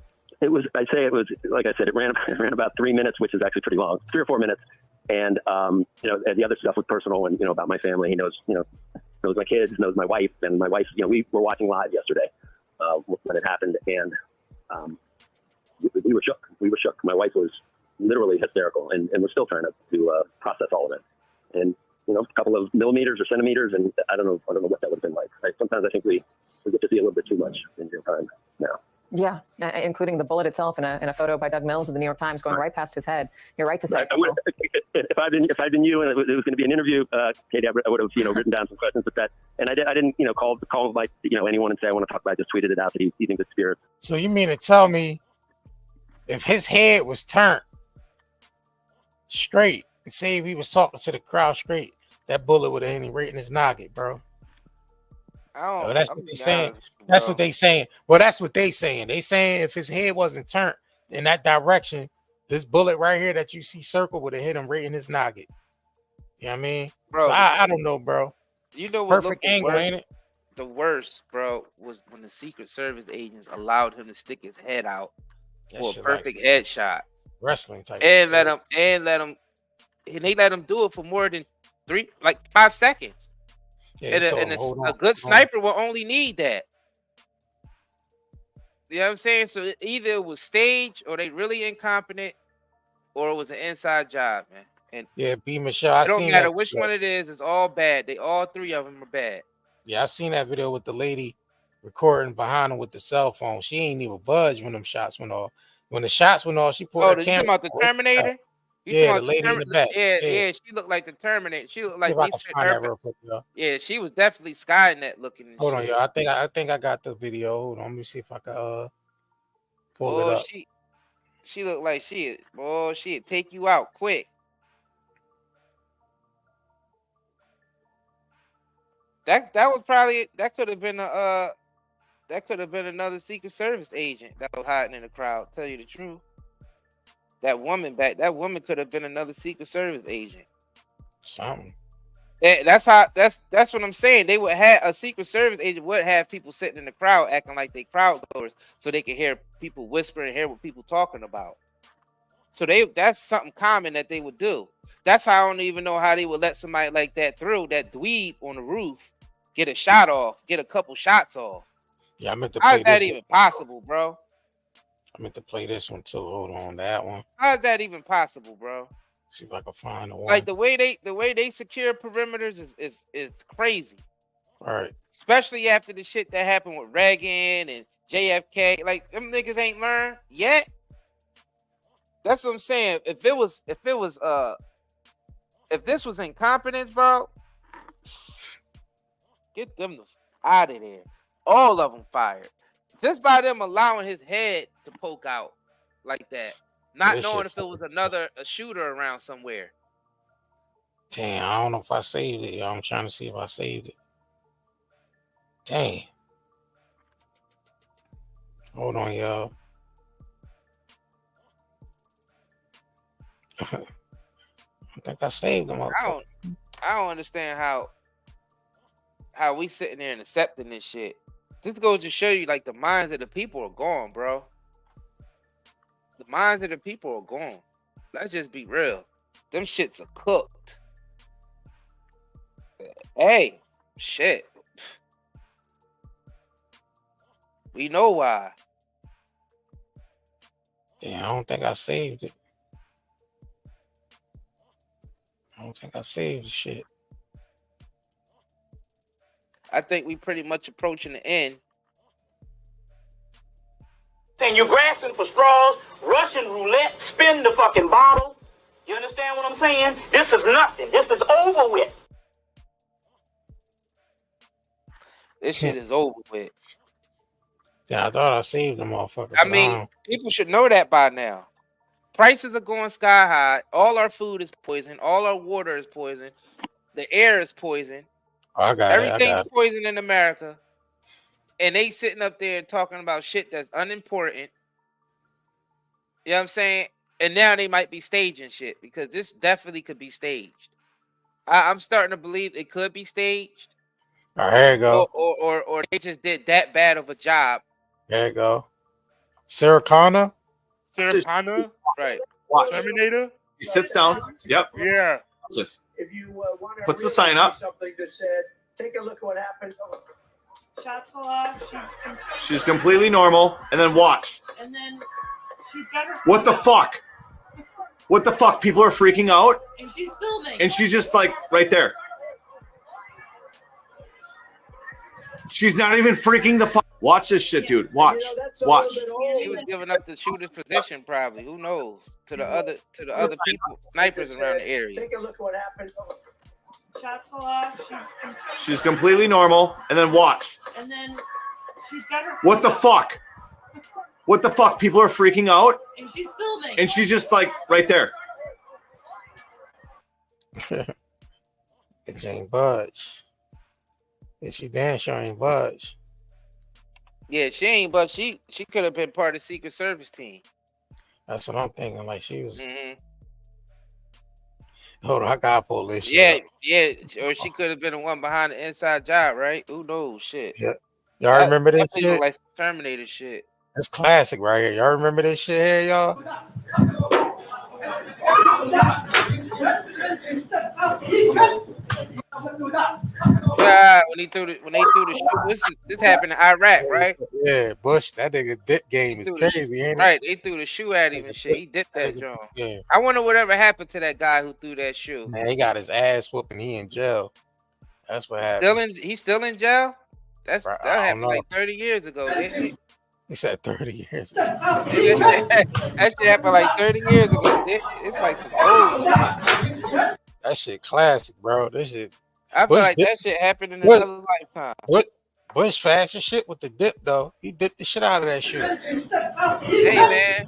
I said, it ran about 3 minutes, which is actually pretty long, 3 or 4 minutes. And the other stuff was personal, and about my family. He knows my kids, knows my wife, and my wife. We were watching live yesterday when it happened, and we were shook. We were shook. My wife was literally hysterical, and we're still trying to process all of it. And a couple of millimeters or centimeters, and I don't know what that would have been like. Sometimes I think we get to see a little bit too much in real time now. Yeah, including the bullet itself in a photo by Doug Mills of the New York Times going right past his head. You're right to say. If I'd been you, and it was going to be an interview, Katie, I would have written down some questions with that. And I didn't call like anyone and say I want to talk about it. I just tweeted it out that he's in good spirits. So you mean to tell me if his head was turned straight, and say if he was talking to the crowd straight, that bullet would have hit him right in his noggin, bro? That's what they're saying. That's what they saying. Well, that's what they saying. They saying if his head wasn't turned in that direction, this bullet right here that you see circle would have hit him right in his noggin. You know what I mean? Bro, so I don't know, bro. You know what? Perfect angle, ain't it? The worst, bro, was when the Secret Service agents allowed him to stick his head out for a perfect headshot. Wrestling type. And they let him do it for more than 5 seconds. Yeah, and a good sniper will only need that. You know what I'm saying? So either it was staged, or they really incompetent, or it was an inside job, man. And yeah, B. Michelle, it don't matter which one it is. It's all bad. All 3 of them are bad. Yeah, I seen that video with the lady recording behind him with the cell phone. She ain't even budge when them shots went off. When the shots went off, she pulled her camera. You talking about the Terminator? Yeah, the lady in the back. Yeah, she looked like the Terminator. She looked like yeah, she was definitely Skynet looking. Hold on, y'all. I think I got the video. Hold on, let me see if I can pull it up. She looked like she'd take you out quick. That was probably could have been another Secret Service agent that was hiding in the crowd. Tell you the truth. That woman could have been another Secret Service agent. Something. That's what I'm saying. They would have a Secret Service agent would have people sitting in the crowd acting like they crowd goers, so they could hear people whisper and hear what people talking about. So that's something common that they would do. That's how I don't even know how they would let somebody like that through, that dweeb on the roof, get a shot off, get a couple shots off. Yeah, I meant to. How's that even possible, bro? I meant to play this one too. Hold on, that one. How's that even possible, bro? See if I can find the one. Like the way they secure perimeters is crazy. All right. Especially after the shit that happened with Reagan and JFK. Like them niggas ain't learned yet. That's what I'm saying. If this was incompetence, bro, get them out of there. All of them fired. Just by them allowing his head to poke out like that, not knowing if it was a shooter around somewhere. Damn, I don't know if I saved it. I'm trying to see if I saved it. Dang. Hold on, y'all. I think I saved them. I don't understand how we sitting there and accepting this shit. This goes to show you, like, the minds of the people are gone, bro. The minds of the people are gone. Let's just be real. Them shits are cooked. Hey, shit. We know why. Yeah, I don't think I saved it. I don't think I saved the shit. I think we pretty much approaching the end. And you're grasping for straws, Russian roulette, spin the fucking bottle. You understand what I'm saying? This is nothing. This is over with. This shit is over with. Yeah, I thought I saved the motherfucker. I mean, people should know that by now. Prices are going sky high. All our food is poison. All our water is poison. The air is poison. I got Everything's it. poison in America. And they sitting up there talking about shit that's unimportant. You know what I'm saying? And now they might be staging shit because this definitely could be staged. I'm starting to believe it could be staged. All right, here you go. Or they just did that bad of a job. There you go. Sarah Connor. Right. Watch. Terminator. He sits down. Yep. Yeah. Just If you want to puts the sign up. something that said, take a look at what happened. Shots fall off. She's completely normal, and then watch. And then she's got her. What the fuck? What the fuck? People are freaking out, And she's filming. and she's just like right there. She's not even freaking the fuck. Watch this shit, dude. Watch. Watch. She was giving up the shooter's position, probably. Who knows? To the other people, snipers around the area. Take a look at what happened. Shots fall off. She's completely normal, and then watch. And then she's got her. What the fuck? What the fuck? People are freaking out, And she's filming. and she's just like right there. It ain't budge. And she damn sure ain't budge. Yeah, she ain't, but she could have been part of the Secret Service team. That's what I'm thinking. Like she was. Mm-hmm. Hold on, I gotta pull this shit up. Yeah, or she could have been the one behind the inside job, right? Who knows? Shit. Yeah. Y'all remember this that shit? like Terminator shit. That's classic right here. Y'all remember this shit here, y'all? Yeah, when they threw the shoe, this happened in Iraq, right? Yeah, Bush, that nigga dip game is crazy, ain't it? Right, they threw the shoe at him and shit. He dipped that joint. Yeah. I wonder whatever happened to that guy who threw that shoe. Man, he got his ass whooping. He in jail. That's what happened. He's still in jail? That happened know. like 30 years ago. He said 30 years ago. That shit happened like 30 years ago. It's like some old. That shit classic, bro. This shit. I feel like that shit happened in another lifetime. Bush fast as shit with the dip, though. He dipped the shit out of that shoe. Hey, man.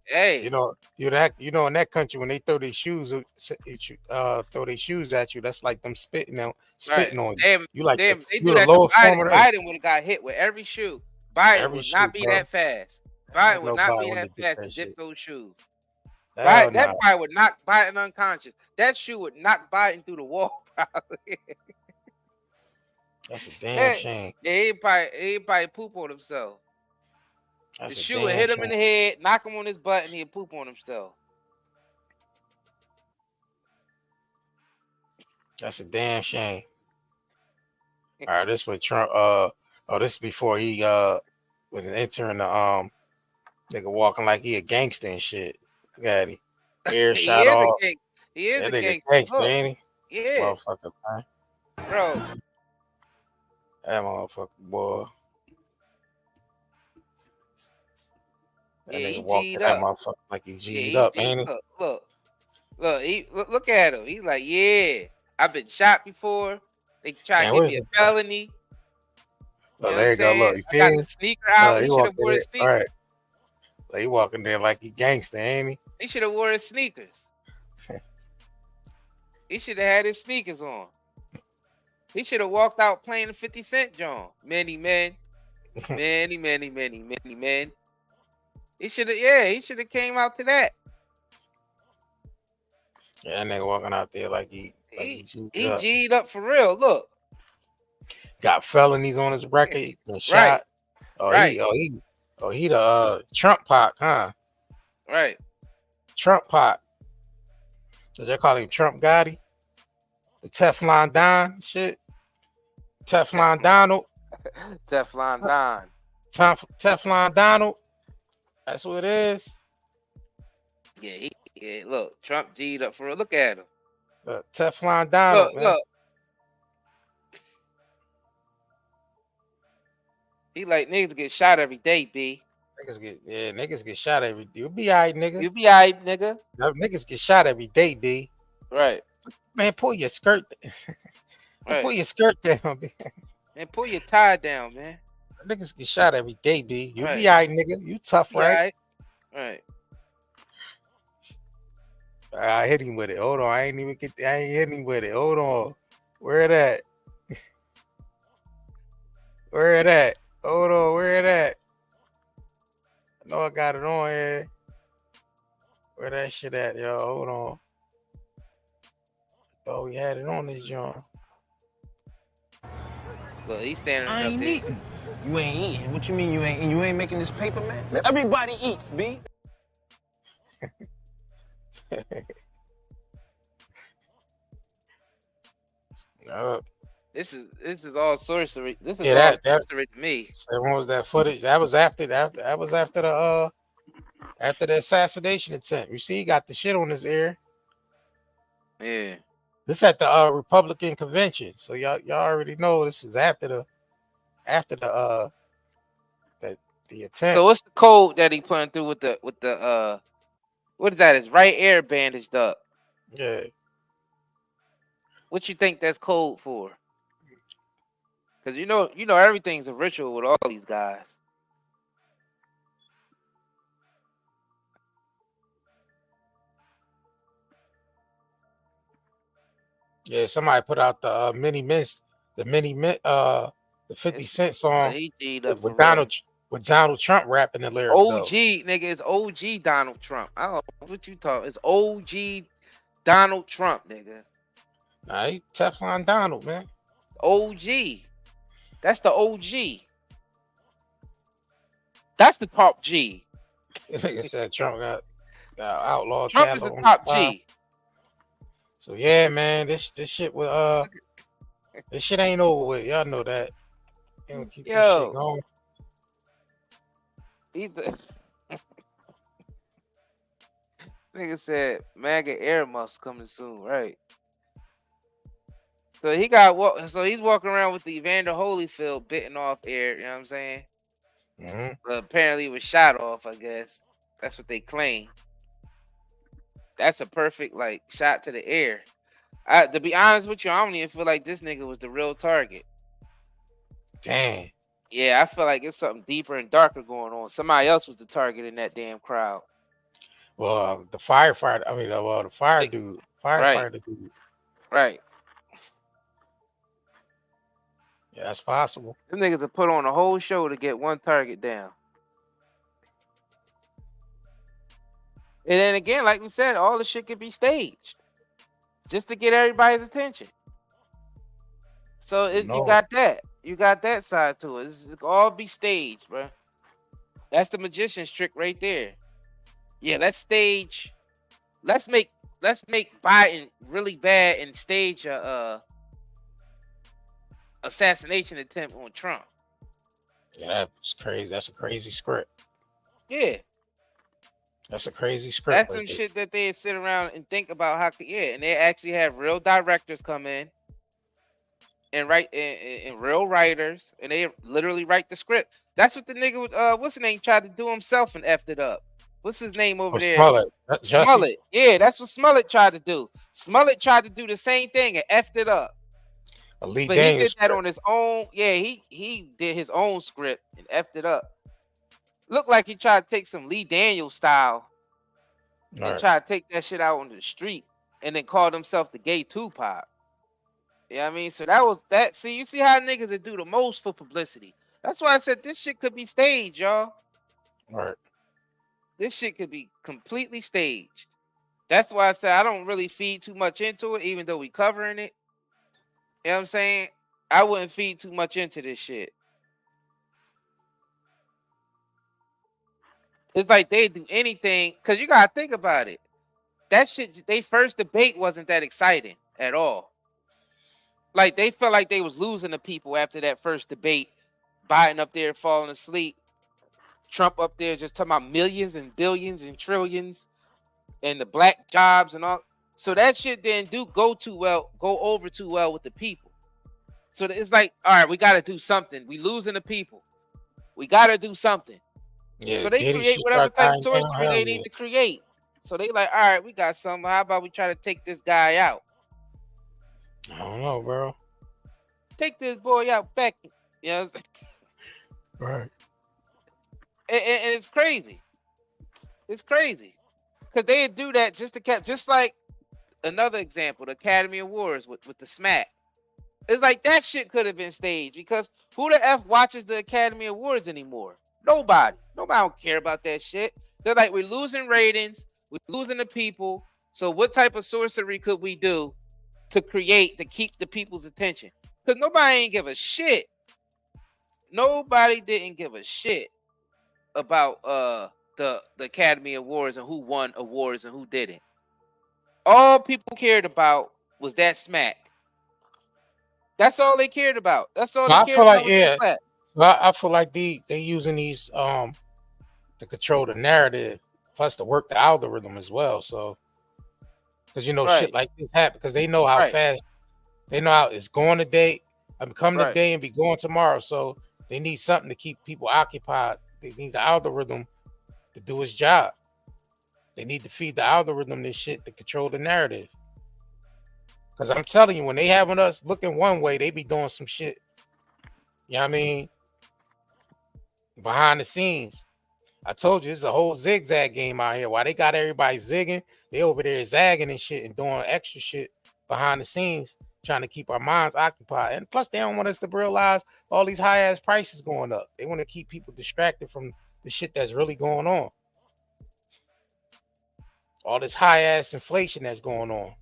Hey, you know, in that country when they throw their shoes, throw their shoes at you, that's like them spitting on you. You like they you do the that to lowest form Biden. of that. Biden would have got hit with every shoe. Biden would not be that fast. Biden would not be that fast to dip those shoes. That probably would knock Biden unconscious. That shoe would knock Biden through the wall, probably. That's a damn shame. Yeah, he probably poop on himself. The shoe would hit him in the head, knock him on his butt, and he'd poop on himself. That's a damn shame. All right, this with Trump. This is before he was entering the nigga walking like he a gangster and shit. Look at him. Hair shot off. He is that a gangster, ain't he? Yeah. Motherfucker, man. Bro. That motherfucker, boy. That nigga walking that motherfucker like he G'd up, ain't he? Look at him. He's like, yeah, I've been shot before. They try to give me a felony. Look, there you go. Look, you see I got the sneaker out. He should have wore his sneakers. All right. Like, he walking there like he gangster, ain't he? He should have wore his sneakers. He should have had his sneakers on. He should have walked out playing the 50 Cent John. Many men. Many men. He should have came out to that. Yeah, that nigga walking out there like he G'd up for real. Look. Got felonies on his record. Been shot. Right. He the Trump pot, huh? Right. Trump pot. So they call him Trump Gotti. The Teflon Don shit. Teflon Donald. Teflon Don. Teflon Donald. That's what it is. Yeah, look, Trump G'd up for real. Look at him. Teflon Donald. Look. He like niggas get shot every day, B. Niggas get shot every day. You'll be all right, nigga. You be all right, nigga. Niggas get shot every day, B. Right. Man, pull your skirt. Right. Pull your skirt down, B. And pull your tie down, man. Niggas get shot every day, B. You Right. be all right, nigga. You tough, Be right? all right. Right. I hit him with it. Hold on. I ain't hit him with it. Hold on. Where it at? Where it at? Hold on. Where it at? I know I got it on here. Where that shit at, yo? Hold on. Thought we had it on this joint. Look, he's standing I up ain't there. eating. You ain't eating. What you mean you ain't eating? You ain't making this paper, man? Everybody eats, B. This is all sorcery. This is Yeah, all sorcery to me. So when was that footage? That was after the after the assassination attempt. You see, he got the shit on his ear. Yeah. This at the Republican convention. So y'all already know this is after the attempt. So what's the code that he putting through with the what is that? His right ear bandaged up. Yeah. What you think that's code for? Because you know everything's a ritual with all these guys. Yeah, somebody put out the the 50 Cent song He G'd up for with real. Donald Trump rapping the lyrics. OG nigga, it's OG Donald Trump. I don't know what you talking. It's OG Donald Trump, nigga. Nah, he Teflon Donald, man. OG. That's the OG. That's the top G. Nigga said Trump got outlawed. Trump is the top G. So yeah, man, this shit with this shit ain't over with. Y'all know that. You know, keep this shit going. Nigga said MAGA air muffs coming soon, right? So he got so he's walking around with the Evander Holyfield bitten off air, you know what I'm saying? Mm-hmm. But apparently it was shot off, I guess. That's what they claim. That's a perfect like shot to the air. To be honest with you, I don't even feel like this nigga was the real target. Damn. Yeah, I feel like it's something deeper and darker going on. Somebody else was the target in that damn crowd. Well, the firefighter. I mean, the fire dude. Firefighter dude. Right. Yeah, that's possible. Them niggas have put on a whole show to get one target down. And then again, like we said, all the shit could be staged just to get everybody's attention. So you got that. You got that side to it. It's all be staged, bro. That's the magician's trick right there. Yeah, let's stage. Let's make Biden really bad and stage a assassination attempt on Trump. Yeah, that's crazy. That's a crazy script. Yeah. That's a crazy script. That's some shit that they sit around and think about how. Yeah, and they actually have real directors come in and write and real writers, and they literally write the script. That's what the nigga with what's his name tried to do himself and effed it up. What's his name over there? Smollett. Smollett. Yeah, that's what Smollett tried to do. Smollett tried to do the same thing and effed it up. But he did that on his own. Yeah, he did his own script and effed it up. Looked like he tried to take some Lee Daniels style and try to take that shit out on the street and then called himself the gay Tupac. Yeah, I mean, so that was that. See, you see how niggas that do the most for publicity. That's why I said this shit could be staged, y'all. Right. This shit could be completely staged. That's why I said I don't really feed too much into it, even though we covering it. You know what I'm saying? I wouldn't feed too much into this shit. It's like they do anything, because you gotta think about it. That shit, they first debate wasn't that exciting at all. Like they felt like they was losing the people after that first debate. Biden up there falling asleep. Trump up there just talking about millions and billions and trillions and the black jobs and all. So that shit didn't go over too well with the people. So it's like, all right, we got to do something. We losing the people. We got to do something. Yeah, So they Diddy create shit whatever got type of dying story down. Hell they yeah. need to create. So they like, all right, we got something. How about we try to take this guy out? I don't know, bro. Take this boy out, Beck. You know what I'm saying? Right. And it's crazy. It's crazy. Because they do that just to keep, just like another example, the Academy Awards with the smack. It's like that shit could have been staged because who the F watches the Academy Awards anymore? Nobody. Nobody don't care about that shit. They're like, we're losing ratings. We're losing the people. So what type of sorcery could we do to keep the people's attention? Because nobody ain't give a shit. Nobody didn't give a shit about the Academy Awards and who won awards and who didn't. All people cared about was that smack. That's all they cared about. That's all they I cared feel like about. Yeah. I feel like they using these to control the narrative, plus to work the algorithm as well. So because shit like this happen because they know how fast they know how it's going today. I'm coming today and be going tomorrow. So they need something to keep people occupied. They need the algorithm to do its job. They need to feed the algorithm this shit to control the narrative. Because I'm telling you, when they having us looking one way, they be doing some shit. You know what I mean? Behind the scenes. I told you, this is a whole zigzag game out here. While they got everybody zigging, they over there zagging and shit and doing extra shit behind the scenes, trying to keep our minds occupied. And plus, they don't want us to realize all these high-ass prices going up. They want to keep people distracted from the shit that's really going on. All this high-ass inflation that's going on.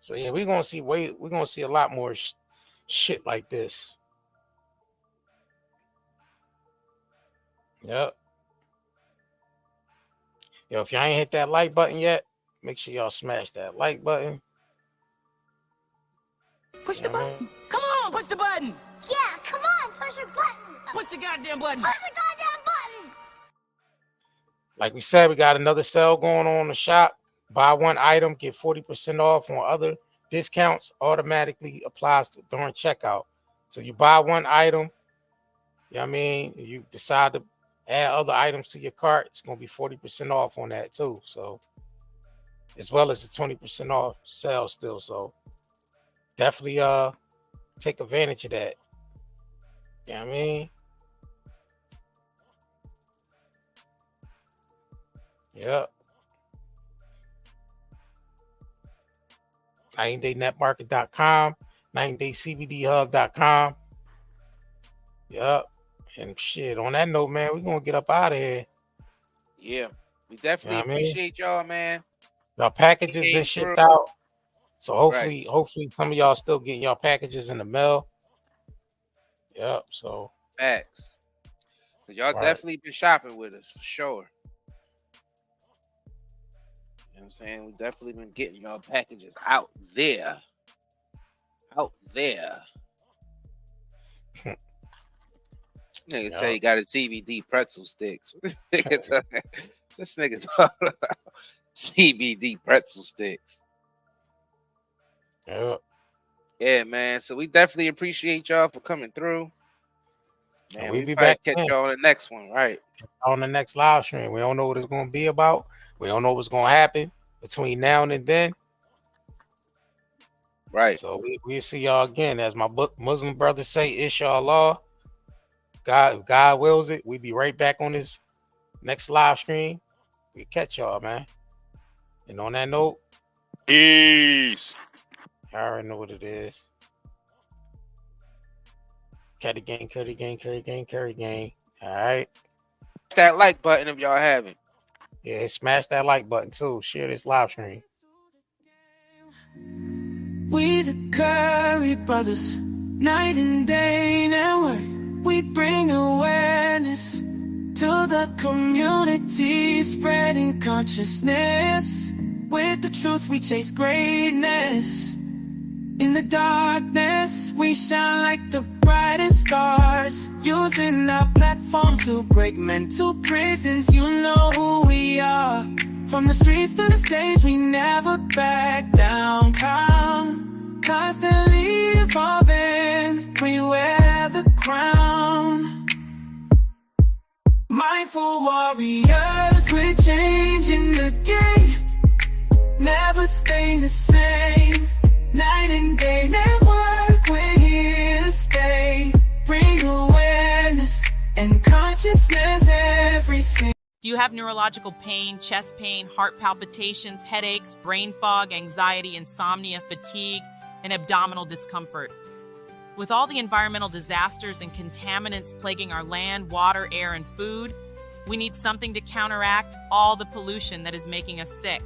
So yeah, we're gonna see a lot more shit like this. Yep. Yo, if y'all ain't hit that like button yet, make sure y'all smash that like button. Push the button. Come on, push the button. Yeah, come on, push your button. Push the goddamn button. Push the goddamn button. Like we said, we got another sale going on in the shop. Buy one item, get 40% off on other discounts. Automatically applies during checkout. So you buy one item, you know what I mean? You decide to add other items to your cart, it's going to be 40% off on that too. So, as well as the 20% off sale still. So, definitely take advantage of that. You know what I mean? Yep. 90daynetmarket.com, 90daycbdhub.com. Yep. And shit, on that note, man, we're going to get up out of here. Yeah. We definitely appreciate y'all, man. Y'all packages been shipped out. So hopefully some of y'all still getting y'all packages in the mail. Yep. So facts. Y'all definitely been shopping with us for sure. You know what I'm saying? We definitely been getting y'all packages out there. Out there. Nigga say he got a CBD pretzel sticks. This nigga talking about CBD pretzel sticks. Yeah. Yeah, man. So we definitely appreciate y'all for coming through. Man, we'll be probably back catch y'all on the next one, right? On the next live stream. We don't know what it's going to be about. We don't know what's going to happen between now and then. Right. So we'll see y'all again. As my Muslim brothers say, inshallah. If God wills it, we'll be right back on this next live stream. We catch y'all, man. And on that note, peace. I already know what it is. Curry gang, curry gang, curry gang, curry gang. All right. Smash that like button if y'all haven't. Yeah, smash that like button too. Share this live stream. We the Curry brothers, night and day network. We bring awareness to the community, spreading consciousness. With the truth, we chase greatness. In the darkness, we shine like the brightest stars. Using our platform to break mental prisons. You know who we are. From the streets to the stage, we never back down. Constantly evolving, we wear the crown. Mindful warriors, we're changing the game. Never stay the same. Night and day network, we're here to stay. Bring awareness and consciousness every single. Do you have neurological pain, chest pain, heart palpitations, headaches, brain fog, anxiety, insomnia, fatigue, and abdominal discomfort? With all the environmental disasters and contaminants plaguing our land, water, air, and food, we need something to counteract all the pollution that is making us sick.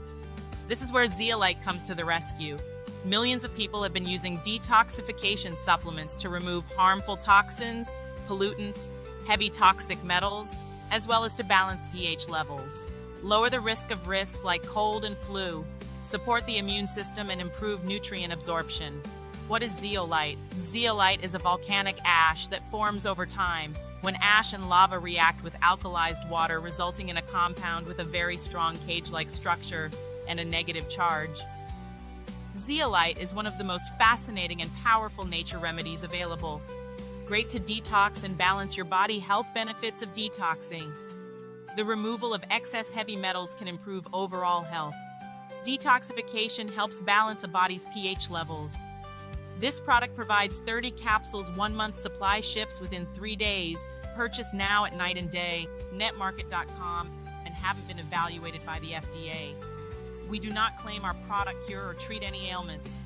This is where ZEOLITE comes to the rescue. Millions of people have been using detoxification supplements to remove harmful toxins, pollutants, heavy toxic metals, as well as to balance pH levels. Lower the risk of risks like cold and flu, support the immune system, and improve nutrient absorption. What is zeolite? Zeolite is a volcanic ash that forms over time when ash and lava react with alkalized water, resulting in a compound with a very strong cage-like structure and a negative charge. Zeolite is one of the most fascinating and powerful nature remedies available. Great to detox and balance your body. Health benefits of detoxing. The removal of excess heavy metals can improve overall health. Detoxification helps balance a body's pH levels. This product provides 30 capsules, 1 month supply, ships within 3 days. Purchase now at Night and Day, netmarket.com, and haven't been evaluated by the FDA. We do not claim our product cure or treat any ailments.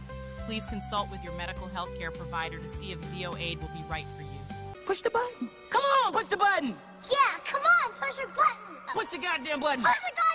Please consult with your medical health care provider to see if Zeo-Aid will be right for you. Push the button. Come on, push the button. Yeah, come on, push your button. Push the goddamn button. Push the goddamn